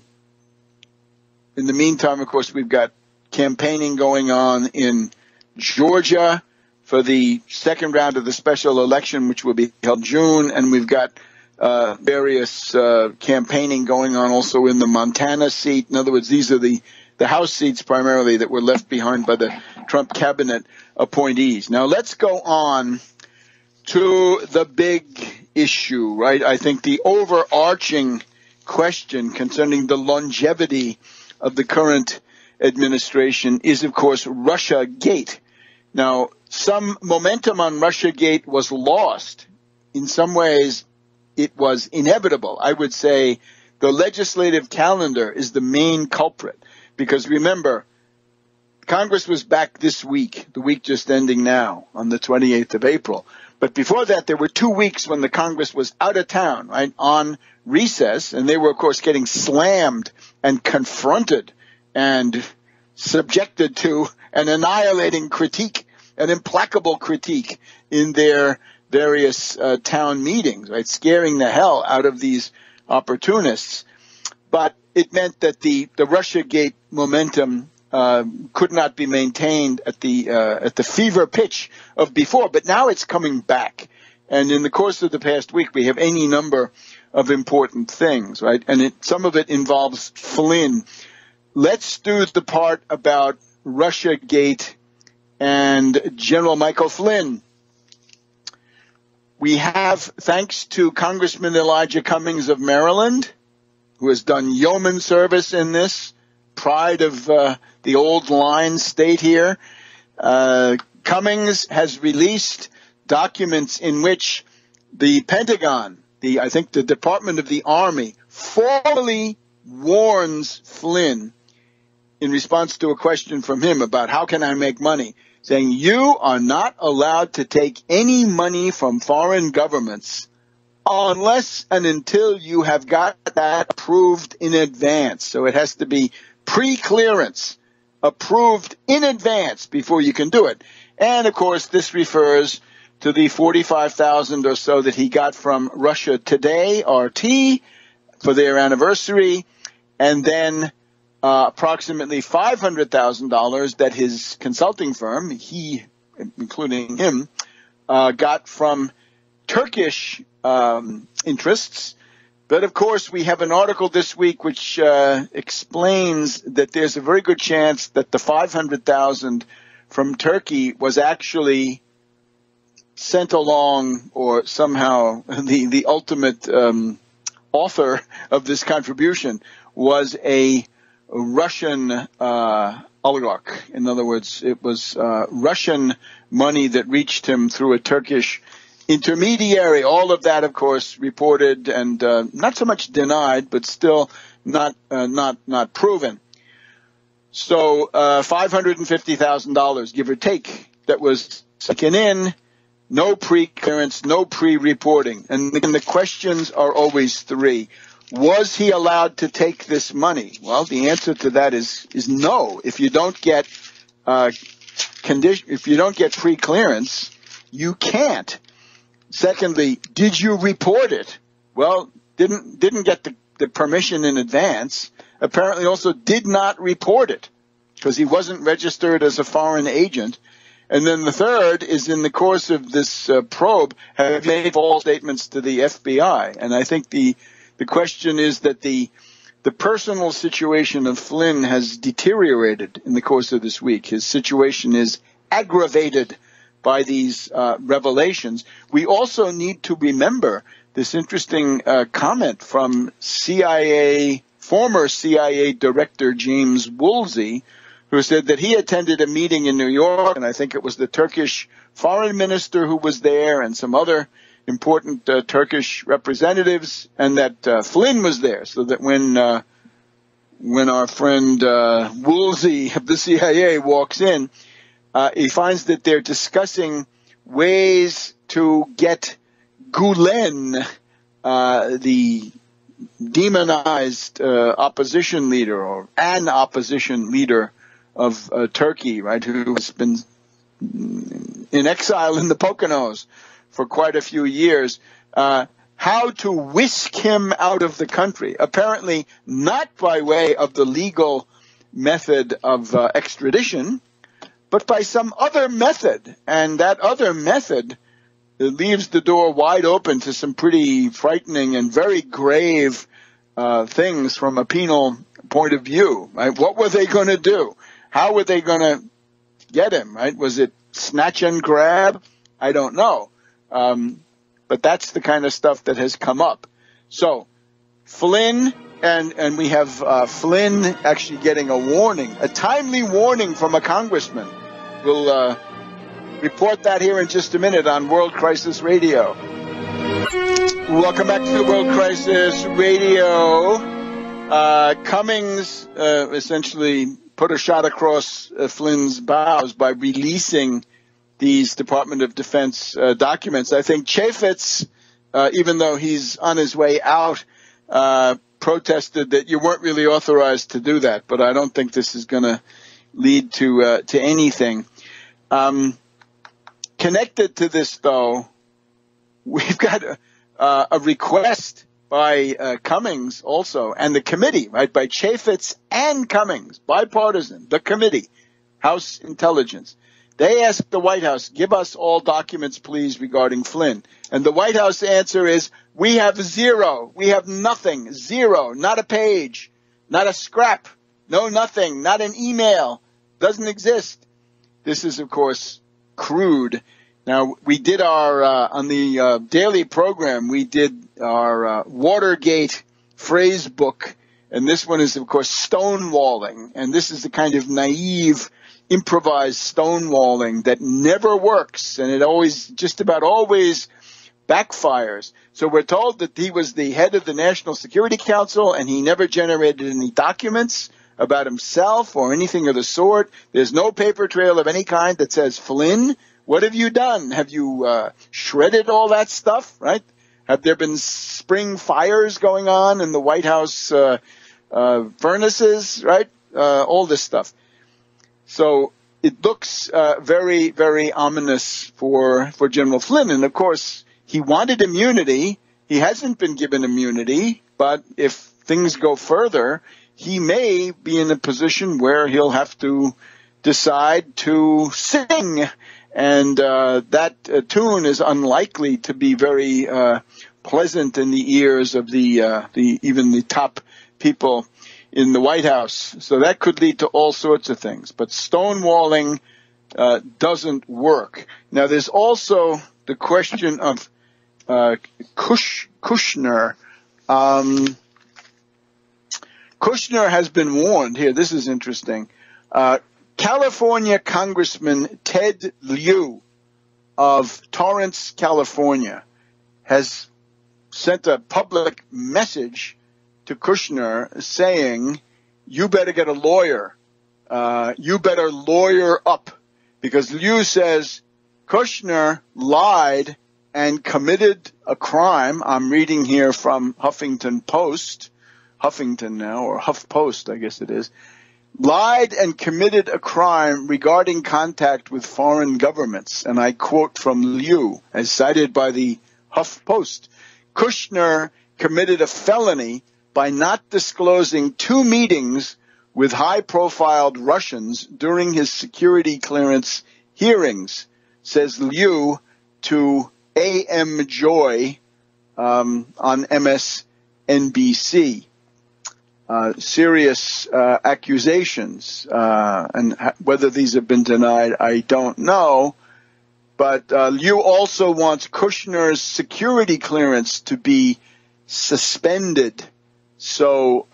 the meantime, of course, we've got campaigning going on in Georgia for the second round of the special election, which will be held in June. And we've got various campaigning going on also in the Montana seat. In other words, these are the House seats primarily that were left behind by the Trump cabinet appointees. Now, let's go on to the big issue, right? I think the overarching question concerning the longevity of the current administration is, of course, Russia-gate. Now, some momentum on Russia-gate was lost. In some ways, it was inevitable. I would say the legislative calendar is the main culprit. Because remember, Congress was back this week, the week just ending now, on the 28th of April. But before that, there were 2 weeks when the Congress was out of town, right, on recess, and they were, of course, getting slammed and confronted and subjected to an annihilating critique, an implacable critique in their various town meetings, right, scaring the hell out of these opportunists. But it meant that the Russiagate momentum could not be maintained at the fever pitch of before, but now it's coming back. And in the course of the past week, we have any number of important things, right? And some of it involves Flynn. Let's do the part about Russiagate and General Michael Flynn. We have, thanks to Congressman Elijah Cummings of Maryland, who has done yeoman service in this, pride of the old line state here. Cummings has released documents in which the Pentagon, I think the Department of the Army, formally warns Flynn in response to a question from him about how can I make money, saying you are not allowed to take any money from foreign governments unless and until you have got that approved in advance. So it has to be pre-clearance, approved in advance before you can do it. And, of course, this refers to the $45,000 or so that he got from Russia Today, RT, for their anniversary, and then approximately $500,000 that his consulting firm, he, including him, got from Turkish interests. But, of course, we have an article this week which explains that there's a very good chance that the $500,000 from Turkey was actually sent along, or somehow the ultimate author of this contribution was a Russian oligarch. In other words, it was Russian money that reached him through a Turkish intermediary. All of that, of course, reported and not so much denied, but still not proven. So $550,000, give or take, that was taken in, no pre-clearance, no pre-reporting. And the questions are always three. Was he allowed to take this money? Well, the answer to that is no. If you don't get pre-clearance, you can't. Secondly, did you report it? Well, didn't get the permission in advance. Apparently also did not report it because he wasn't registered as a foreign agent. And then the third is, in the course of this probe, have made false statements to the FBI. And I think the The question is that the personal situation of Flynn has deteriorated in the course of this week. His situation is aggravated by these revelations. We also need to remember this interesting comment from former CIA Director James Woolsey, who said that he attended a meeting in New York, and I think it was the Turkish foreign minister who was there and some other important Turkish representatives, and that Flynn was there, so that when our friend Woolsey of the CIA walks in, he finds that they're discussing ways to get Gulen, the demonized opposition leader, or an opposition leader of Turkey, right, who has been in exile in the Poconos for quite a few years, how to whisk him out of the country, apparently not by way of the legal method of extradition, but by some other method. And that other method leaves the door wide open to some pretty frightening and very grave things from a penal point of view. Right? What were they going to do? How were they going to get him? Right? Was it snatch and grab? I don't know. But that's the kind of stuff that has come up. So Flynn, and we have Flynn actually getting a warning, a timely warning from a congressman. We'll report that here in just a minute on World Crisis Radio. Welcome back to World Crisis Radio. Cummings essentially put a shot across Flynn's bows by releasing these Department of Defense documents. I think Chaffetz, even though he's on his way out, protested that you weren't really authorized to do that. But I don't think this is going to lead to anything. Connected to this, though, we've got a request by Cummings also, and the committee, right, by Chaffetz and Cummings, bipartisan, the committee, House Intelligence. They asked the White House, give us all documents, please, regarding Flynn. And the White House answer is, we have zero. We have nothing. Zero. Not a page. Not a scrap. No nothing. Not an email. Doesn't exist. This is, of course, crude. Now, we did our, on the daily program, we did our Watergate phrase book. And this one is, of course, stonewalling. And this is the kind of naive, improvised stonewalling that never works, and it always, just about always, backfires. So we're told that he was the head of the National Security Council, and he never generated any documents about himself or anything of the sort. There's no paper trail of any kind that says, Flynn, what have you done? Have you shredded all that stuff, right? Have there been spring fires going on in the White House furnaces, right? All this stuff. So it looks very, very ominous for General Flynn. And, of course, he wanted immunity. He hasn't been given immunity. But if things go further, he may be in a position where he'll have to decide to sing. And that tune is unlikely to be very pleasant in the ears of even the top people in the White House. So that could lead to all sorts of things. But stonewalling doesn't work. Now, there's also the question of Kushner. Kushner has been warned here. This is interesting. California Congressman Ted Lieu of Torrance, California, has sent a public message to Kushner saying, you better get a lawyer. You better lawyer up. Because Liu says Kushner lied and committed a crime. I'm reading here from Huffington Post. Huffington now, or HuffPost, I guess it is. Lied and committed a crime regarding contact with foreign governments. And I quote from Liu, as cited by the HuffPost. Kushner committed a felony by not disclosing 2 meetings with high-profile Russians during his security clearance hearings, says Liu to A.M. Joy on NBC. Serious accusations, and whether these have been denied, I don't know. But Liu also wants Kushner's security clearance to be suspended. So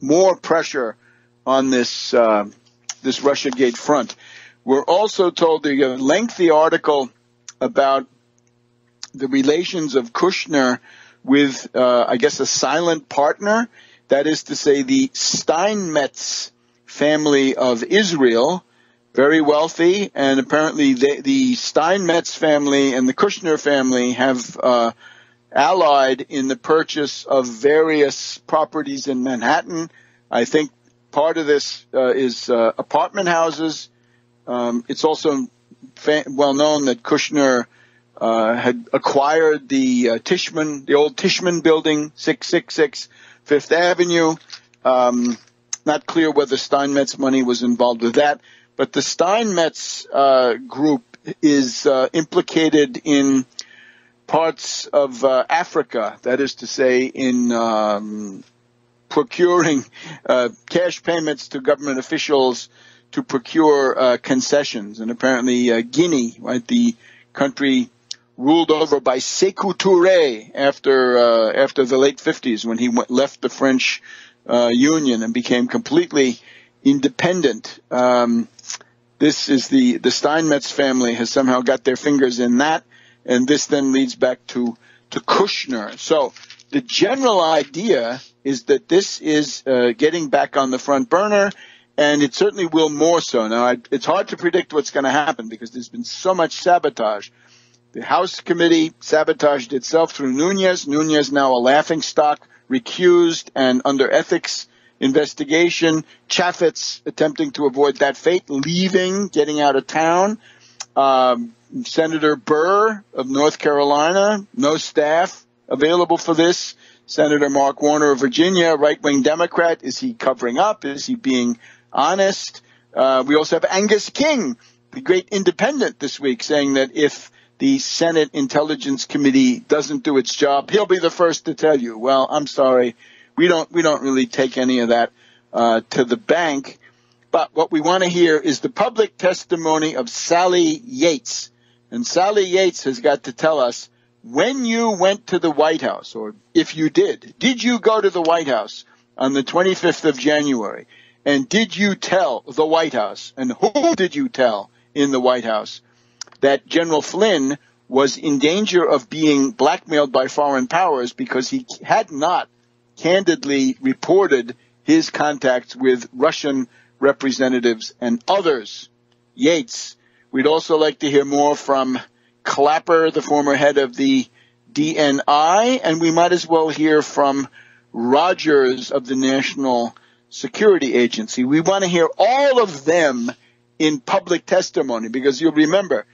more pressure on this Russiagate front. We're also told there's a lengthy article about the relations of Kushner with, I guess, a silent partner. That is to say, the Steinmetz family of Israel, very wealthy, and apparently the Steinmetz family and the Kushner family have allied in the purchase of various properties in Manhattan. I think part of this is apartment houses. It's also well known that Kushner had acquired the old Tishman building, 666 Fifth Avenue. Not clear whether Steinmetz money was involved with that, but the Steinmetz group is implicated in parts of Africa, that is to say, in procuring cash payments to government officials to procure concessions. And apparently Guinea, right, the country ruled over by Sékou Touré after the late 50s, when he left the French Union and became completely independent. This is the Steinmetz family has somehow got their fingers in that, and this then leads back to Kushner. So the general idea is that this is getting back on the front burner, and it certainly will more so. Now, it's hard to predict what's going to happen because there's been so much sabotage. The House committee sabotaged itself through Nunes. Nunes now a laughingstock, recused and under ethics investigation. Chaffetz attempting to avoid that fate, leaving, getting out of town. Senator Burr of North Carolina, no staff available for this. Senator Mark Warner of Virginia, right-wing Democrat. Is he covering up? Is he being honest? We also have Angus King, the great independent, this week, saying that if the Senate Intelligence Committee doesn't do its job, he'll be the first to tell you. Well, I'm sorry. We don't really take any of that to the bank. But what we want to hear is the public testimony of Sally Yates. And Sally Yates has got to tell us, when you went to the White House, or if you did you go to the White House on the 25th of January? And did you tell the White House, and who did you tell in the White House, that General Flynn was in danger of being blackmailed by foreign powers because he had not candidly reported his contacts with Russian representatives and others? Yates. We'd also like to hear more from Clapper, the former head of the DNI, and we might as well hear from Rogers of the National Security Agency. We want to hear all of them in public testimony, because you'll remember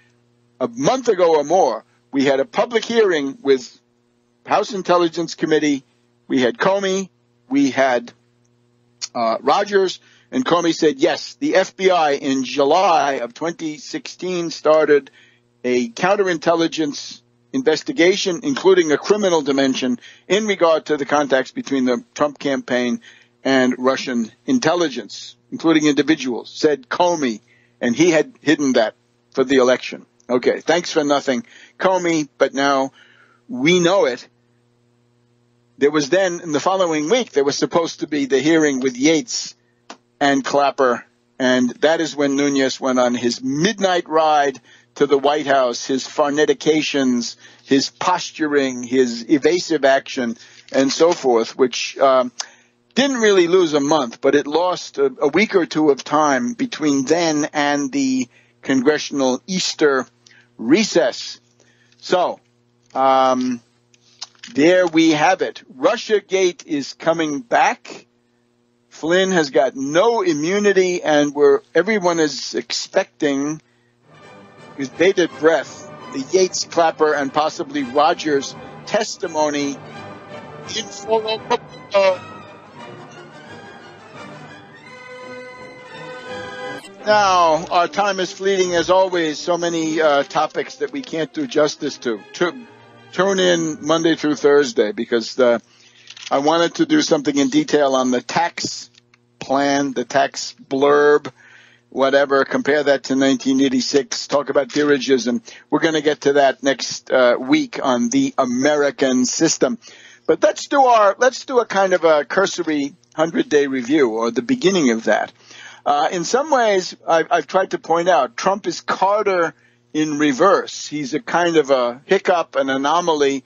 a month ago or more, we had a public hearing with House Intelligence Committee. We had Comey, we had Rogers, and Comey said, yes, the FBI in July of 2016 started a counterintelligence investigation, including a criminal dimension, in regard to the contacts between the Trump campaign and Russian intelligence, including individuals, said Comey, and he had hidden that for the election. Okay, thanks for nothing, Comey, but now we know it. There was then, in the following week, there was supposed to be the hearing with Yates and Clapper, and that is when Nunes went on his midnight ride to the White House, his farnetications, his posturing, his evasive action, and so forth, which didn't really lose a month, but it lost a week or two of time between then and the congressional Easter recess. So, there we have it. Russiagate is coming back. Flynn has got no immunity, and everyone is expecting, with bated breath, the Yates, Clapper, and possibly Rogers testimony in full. Now, our time is fleeting as always. So many topics that we can't do justice to. Tune in Monday through Thursday, because I wanted to do something in detail on the tax plan, the tax blurb, whatever, compare that to 1986, talk about dirigism. We're going to get to that next week on the American system. But let's do a kind of a cursory 100-day review, or the beginning of that. In some ways, I've tried to point out, Trump is Carter in reverse. He's a kind of a hiccup, an anomaly.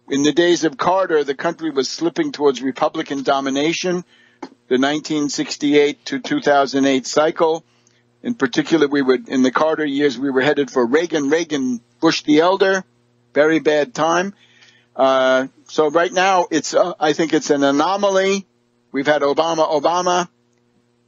In the days of Carter, the country was slipping towards Republican domination, the 1968 to 2008 cycle. In particular, in the Carter years, we were headed for Reagan, Bush the Elder, very bad time. So right now, I think it's an anomaly. We've had Obama,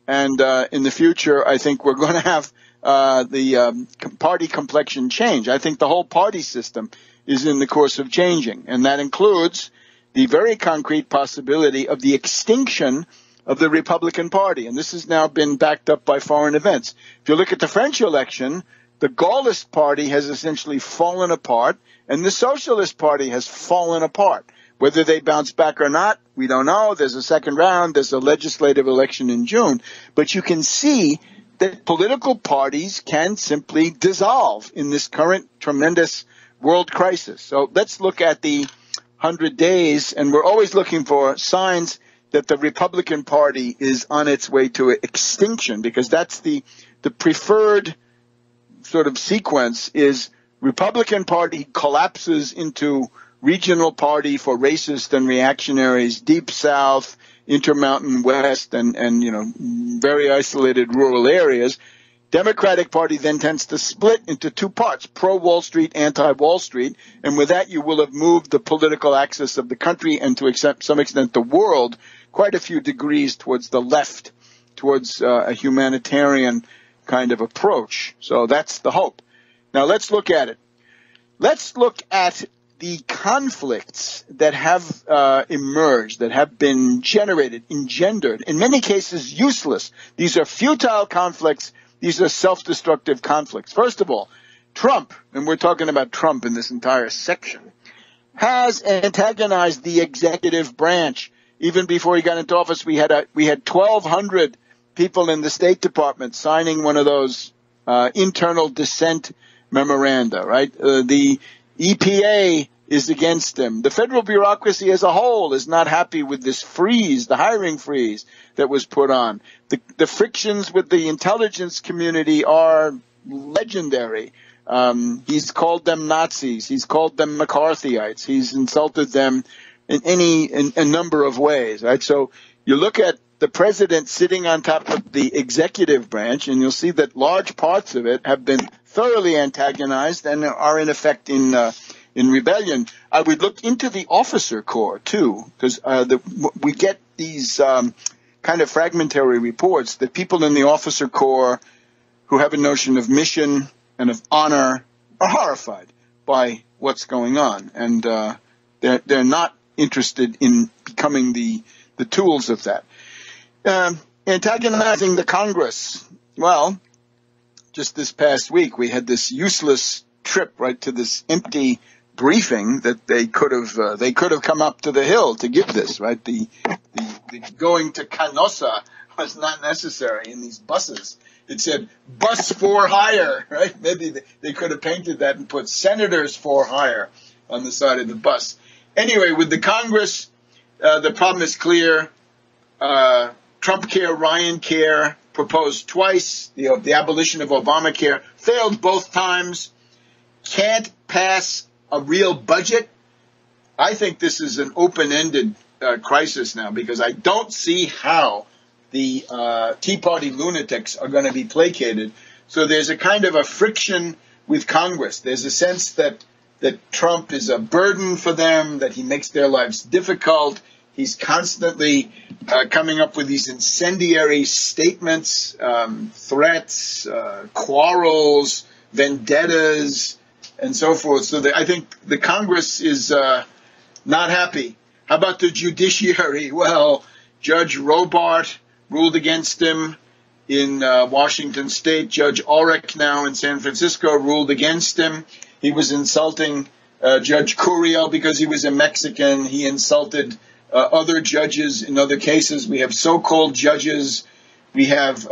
and in the future, I think we're going to have the party complexion change. I think the whole party system is in the course of changing, and that includes the very concrete possibility of the extinction of the Republican Party, and this has now been backed up by foreign events. If you look at the French election, the Gaullist Party has essentially fallen apart, and the Socialist Party has fallen apart. Whether they bounce back or not, we don't know. There's a second round. There's a legislative election in June. But you can see that political parties can simply dissolve in this current tremendous world crisis. So let's look at the 100 days, and we're always looking for signs that the Republican Party is on its way to extinction, because that's the preferred sort of sequence is Republican Party collapses into regional party for racist and reactionaries, Deep South, Intermountain West, and very isolated rural areas. Democratic Party then tends to split into two parts, pro-Wall Street, anti-Wall Street, and with that you will have moved the political axis of the country and to some extent the world quite a few degrees towards the left, towards a humanitarian kind of approach. So that's the hope. Now let's look at it. Let's look at the conflicts that have emerged, that have been engendered, in many cases useless. These are futile conflicts. These are self-destructive conflicts. First of all, Trump, and we're talking about Trump in this entire section, has antagonized the executive branch. Even before he got into office, we had 1,200 people in the State Department signing one of those internal dissent memoranda, right? The EPA is against him. The federal bureaucracy as a whole is not happy with this freeze, the hiring freeze that was put on. The frictions with the intelligence community are legendary. He's called them Nazis. He's called them McCarthyites. He's insulted them in a number of ways, right? So you look at the president sitting on top of the executive branch, and you'll see that large parts of it have been thoroughly antagonized and are in effect in rebellion. I would look into the officer corps too, because we get these kind of fragmentary reports that people in the officer corps who have a notion of mission and of honor are horrified by what's going on, and they're not interested in becoming the tools of that. Antagonizing the Congress. Well, just this past week we had this useless trip right to this empty briefing that they could have come up to the Hill to give this, right? The going to Canossa was not necessary in these buses. It said bus for hire, right? Maybe they could have painted that and put senators for hire on the side of the bus. Anyway, with the Congress, the problem is clear. Trumpcare, Ryan-care, proposed twice. The abolition of Obamacare failed both times. Can't pass a real budget. I think this is an open-ended crisis now, because I don't see how the Tea Party lunatics are going to be placated. So there's a kind of a friction with Congress. There's a sense that Trump is a burden for them, that he makes their lives difficult. He's constantly coming up with these incendiary statements, threats, quarrels, vendettas, and so forth. So I think the Congress is not happy. How about the judiciary? Well, Judge Robart ruled against him in Washington State. Judge Oreck now in San Francisco ruled against him. He was insulting Judge Curiel because he was a Mexican. He insulted other judges in other cases. We have so-called judges. We have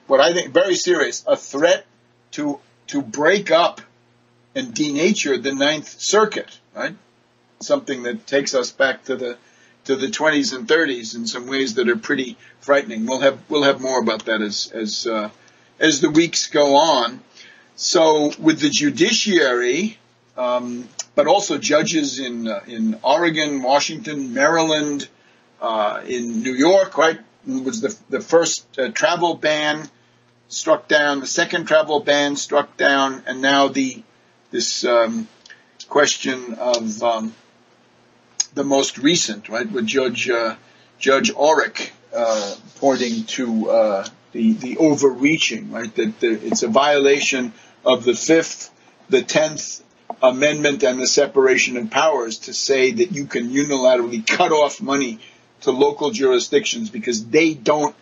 what I think very serious, a threat to break up and denature the Ninth Circuit, right? Something that takes us back to the 20s and 30s in some ways that are pretty frightening. We'll have more about that as the weeks go on. So with the judiciary, but also judges in Oregon, Washington, Maryland, in New York, right? It was the first travel ban struck down, the second travel ban struck down, and now this question of the most recent, right, with Judge Orrick pointing to the overreaching, right, that it's a violation of the 5th, the 10th Amendment and the separation of powers to say that you can unilaterally cut off money to local jurisdictions because they don't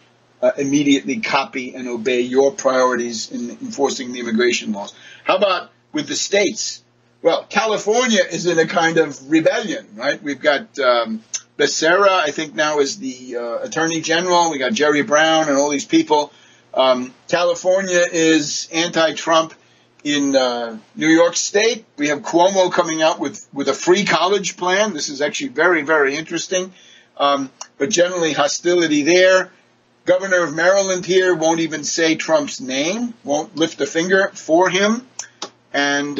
immediately copy and obey your priorities in enforcing the immigration laws. How about with the states? Well, California is in a kind of rebellion, right? We've got Becerra, I think now is the Attorney General. We got Jerry Brown and all these people. California is anti-Trump. In New York State, we have Cuomo coming out with a free college plan. This is actually very, very interesting. But generally hostility there. Governor of Maryland here won't even say Trump's name, won't lift a finger for him. And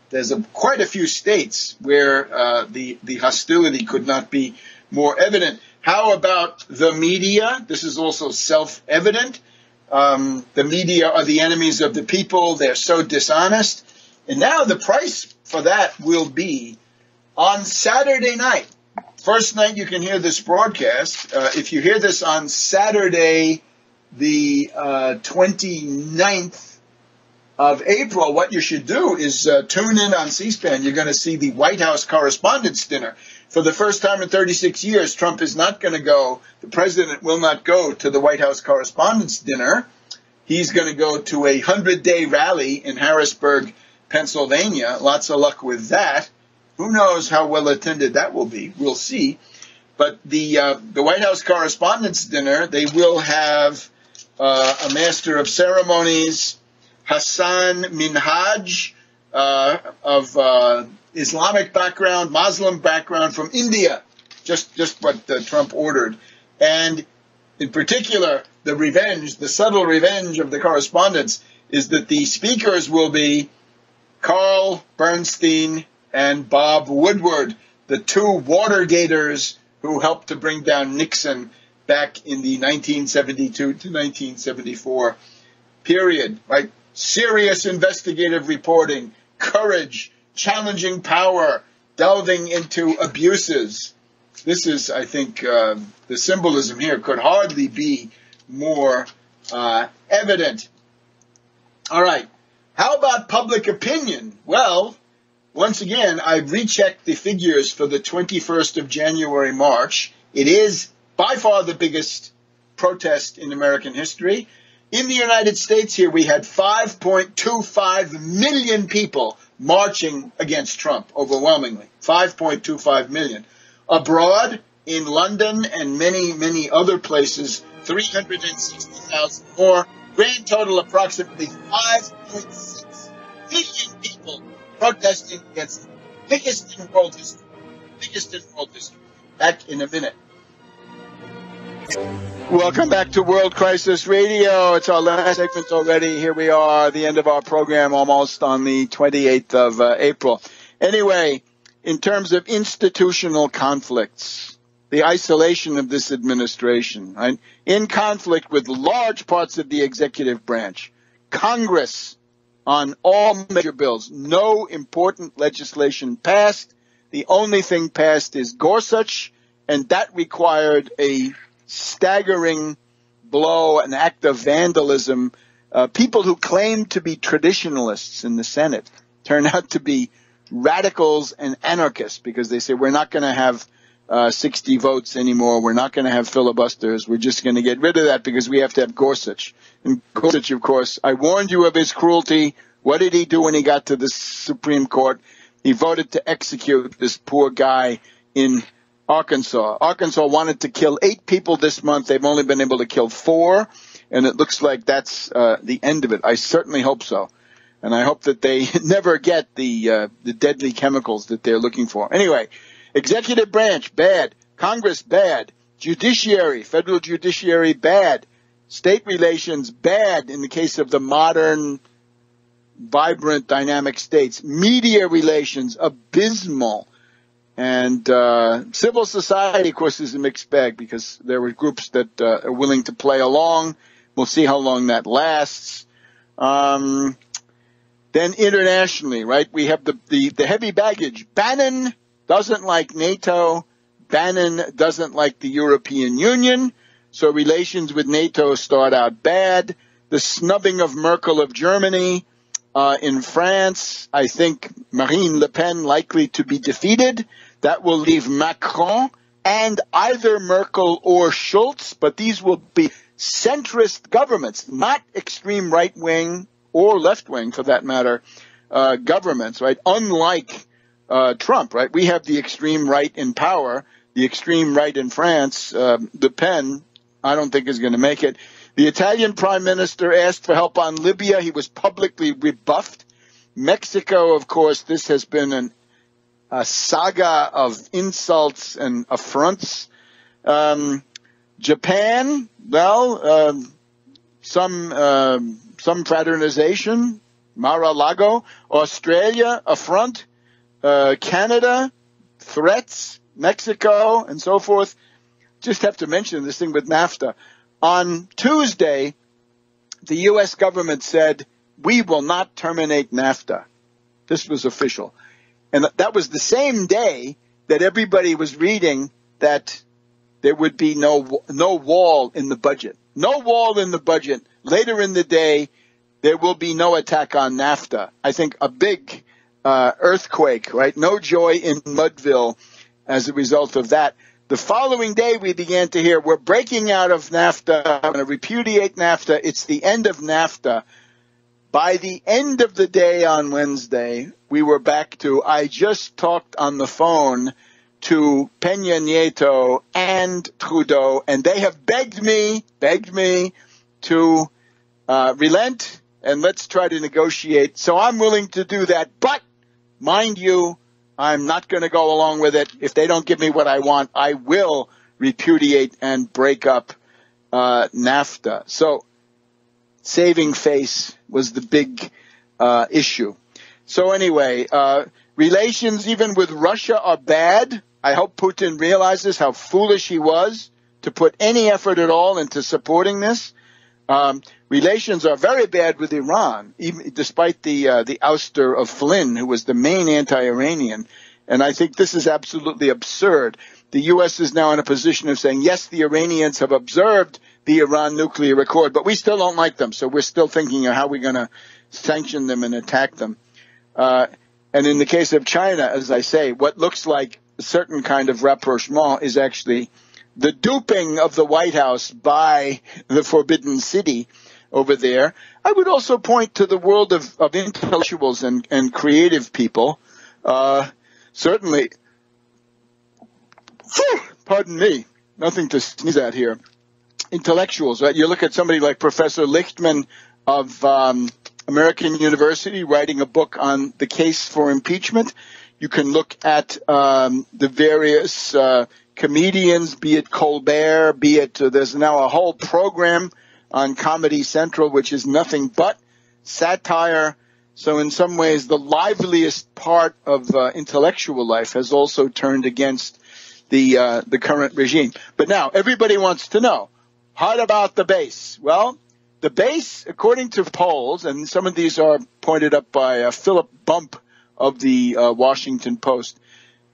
there's quite a few states where the hostility could not be more evident. How about the media? This is also self-evident. The media are the enemies of the people. They're so dishonest. And now the price for that will be on Saturday night. First night you can hear this broadcast. If you hear this on Saturday, the 29th of April, what you should do is tune in on C-SPAN. You're going to see the White House Correspondents' Dinner. For the first time in 36 years, Trump is not going to go, the president will not go to the White House Correspondents' Dinner. He's going to go to a 100-day rally in Harrisburg, Pennsylvania. Lots of luck with that. Who knows how well attended that will be? We'll see. But the White House Correspondents' Dinner, they will have a master of ceremonies, Hassan Minhaj, of Islamic background, Muslim background from India, just what Trump ordered. And in particular, the subtle revenge of the correspondents is that the speakers will be Carl Bernstein and Bob Woodward, the two Watergators who helped to bring down Nixon back in the 1972 to 1974 period, right? Serious investigative reporting, courage, challenging power, delving into abuses. This is, I think, the symbolism here could hardly be more evident. All right. How about public opinion? Well, once again, I've rechecked the figures for the 21st of January, March. It is by far the biggest protest in American history. In the United States here, we had 5.25 million people marching against Trump, overwhelmingly. 5.25 million. Abroad, in London and many, many other places, 360,000 more. Grand total approximately 5.6 million people protesting against the biggest in world history. Biggest in world history. Back in a minute. Welcome back to World Crisis Radio. It's our last segment already. Here we are, the end of our program, almost on the 28th of April. Anyway, in terms of institutional conflicts, the isolation of this administration, right? In conflict with large parts of the executive branch, Congress on all major bills, no important legislation passed. The only thing passed is Gorsuch, and that required a staggering blow, an act of vandalism. People who claim to be traditionalists in the Senate turn out to be radicals and anarchists because they say we're not going to have 60 votes anymore. We're not going to have filibusters. We're just going to get rid of that because we have to have Gorsuch. And Gorsuch, of course, I warned you of his cruelty. What did he do when he got to the Supreme Court? He voted to execute this poor guy in Arkansas. Arkansas wanted to kill 8 people this month. They've only been able to kill 4, and it looks like that's the end of it. I certainly hope so. And I hope that they never get the deadly chemicals that they're looking for. Anyway, executive branch, bad. Congress, bad. Judiciary, federal judiciary, bad. State relations, bad in the case of the modern, vibrant, dynamic states. Media relations, abysmal. And civil society, of course, is a mixed bag because there were groups that are willing to play along. We'll see how long that lasts. Then internationally, right, we have the heavy baggage. Bannon doesn't like NATO. Bannon doesn't like the European Union. So relations with NATO start out bad. The snubbing of Merkel of Germany. In France, I think Marine Le Pen likely to be defeated. That will leave Macron and either Merkel or Schulz, but these will be centrist governments, not extreme right-wing or left-wing, for that matter, governments, right? Unlike Trump, right? We have the extreme right in power, the extreme right in France. Le Pen, I don't think is going to make it. The Italian prime minister asked for help on Libya. He was publicly rebuffed. Mexico, of course, this has been a saga of insults and affronts. Japan, well, some fraternization, Mar-a-Lago. Australia, affront. Canada, threats. Mexico, and so forth. Just have to mention this thing with NAFTA. On Tuesday, the U.S. government said, we will not terminate NAFTA. This was official. And that was the same day that everybody was reading that there would be no wall in the budget. No wall in the budget. Later in the day, there will be no attack on NAFTA. I think a big earthquake, right? No joy in Mudville as a result of that. The following day, we began to hear, we're breaking out of NAFTA. I'm going to repudiate NAFTA. It's the end of NAFTA. By the end of the day on Wednesday, we were back to, I just talked on the phone to Peña Nieto and Trudeau, and they have begged me to relent, and let's try to negotiate. So I'm willing to do that. But, mind you, I'm not going to go along with it. If they don't give me what I want, I will repudiate and break up NAFTA. So saving face was the big issue. So anyway, relations even with Russia are bad. I hope Putin realizes how foolish he was to put any effort at all into supporting this. Relations are very bad with Iran, even despite the ouster of Flynn, who was the main anti-Iranian. And I think this is absolutely absurd. The U.S. is now in a position of saying, yes, the Iranians have observed the Iran nuclear accord, but we still don't like them. So we're still thinking of how we're going to sanction them and attack them. And in the case of China, as I say, what looks like a certain kind of rapprochement is actually the duping of the White House by the Forbidden City over there. I would also point to the world of intellectuals and creative people. Certainly, pardon me, nothing to sneeze at here. Intellectuals, right? You look at somebody like Professor Lichtman of American University writing a book on the case for impeachment. You can look at the various comedians, be it Colbert, be it there's now a whole program on Comedy Central, which is nothing but satire. So in some ways, the liveliest part of intellectual life has also turned against the current regime. But now everybody wants to know, how about the base? Well, the base, according to polls, and some of these are pointed up by Philip Bump of the Washington Post,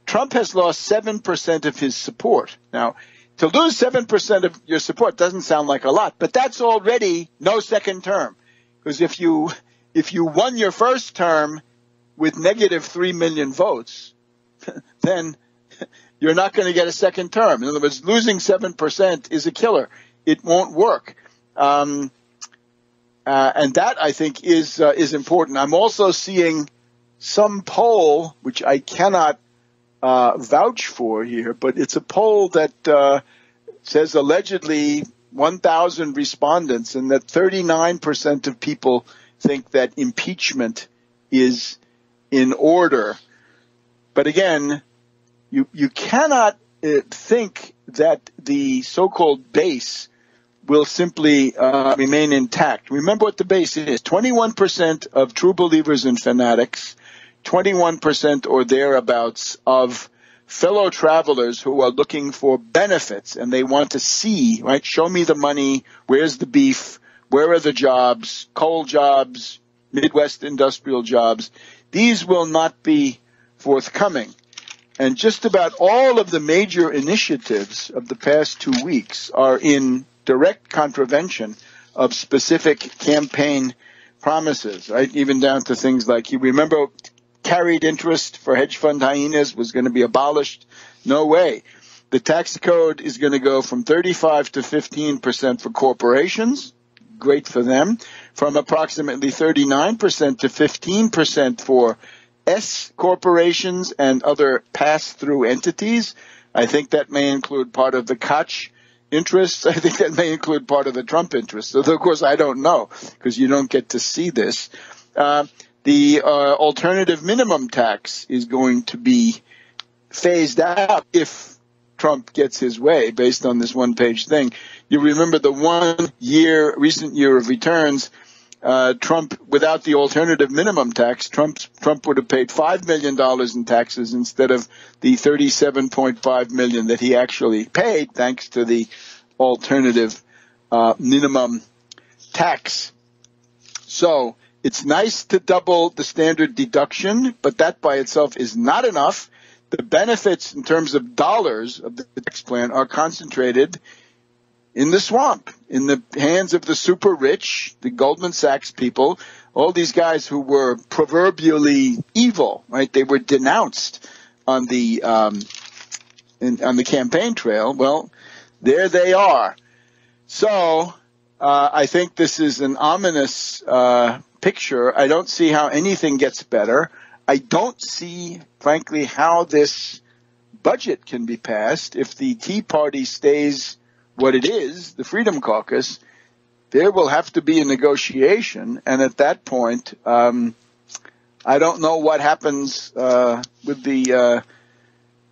Trump has lost 7% of his support. Now, to lose 7% of your support doesn't sound like a lot, but that's already no second term. Because if you won your first term with negative 3 million votes, then you're not going to get a second term. In other words, losing 7% is a killer. It won't work. And that, I think, is important. I'm also seeing some poll, which I cannot vouch for here, but it's a poll that says allegedly 1,000 respondents, and that 39% of people think that impeachment is in order. But again, you cannot think that the so-called base will simply remain intact. Remember what the base is. 21% of true believers and fanatics, 21% or thereabouts of fellow travelers who are looking for benefits, and they want to see, right, show me the money, where's the beef, where are the jobs, coal jobs, Midwest industrial jobs. These will not be forthcoming. And just about all of the major initiatives of the past 2 weeks are in direct contravention of specific campaign promises, right? Even down to things like, you remember carried interest for hedge fund hyenas was going to be abolished? No way. The tax code is going to go from 35 to 15% for corporations. Great for them. From approximately 39% to 15% for S corporations and other pass-through entities. I think that may include part of the Koch interests. I think that may include part of the Trump interests. Although, of course, I don't know because you don't get to see this. The alternative minimum tax is going to be phased out if Trump gets his way based on this one-page thing. You remember the recent year of returns, Trump, without the alternative minimum tax, Trump would have paid $5 million in taxes instead of the $37.5 million that he actually paid, thanks to the alternative minimum tax. So it's nice to double the standard deduction, but that by itself is not enough. The benefits in terms of dollars of the tax plan are concentrated in the swamp, in the hands of the super rich, the Goldman Sachs people, all these guys who were proverbially evil, right? They were denounced on the on the campaign trail. Well, there they are. So I think this is an ominous picture. I don't see how anything gets better. I don't see, frankly, how this budget can be passed if the Tea Party stays what it is, the Freedom Caucus. There will have to be a negotiation, and at that point, I don't know what happens with the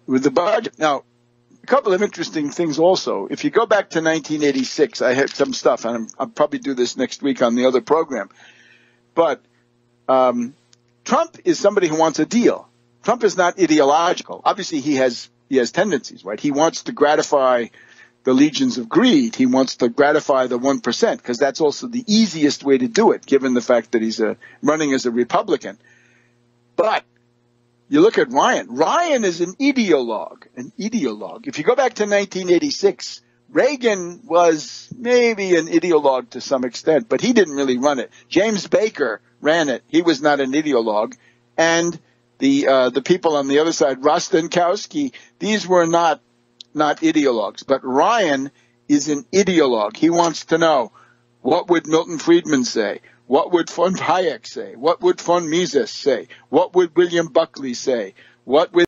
budget. Now, a couple of interesting things also. If you go back to 1986, I had some stuff, and I'll probably do this next week on the other program. But Trump is somebody who wants a deal. Trump is not ideological. Obviously, he has tendencies, right? He wants to gratify the legions of greed. He wants to gratify the 1%, because that's also the easiest way to do it, given the fact that he's running as a Republican. But you look at Ryan. Ryan is an ideologue. If you go back to 1986, Reagan was maybe an ideologue to some extent, but he didn't really run it. James Baker ran it. He was not an ideologue. And the people on the other side, Rostenkowski, these were not ideologues. But Ryan is an ideologue. He wants to know, what would Milton Friedman say? What would von Hayek say? What would von Mises say? What would William Buckley say? What would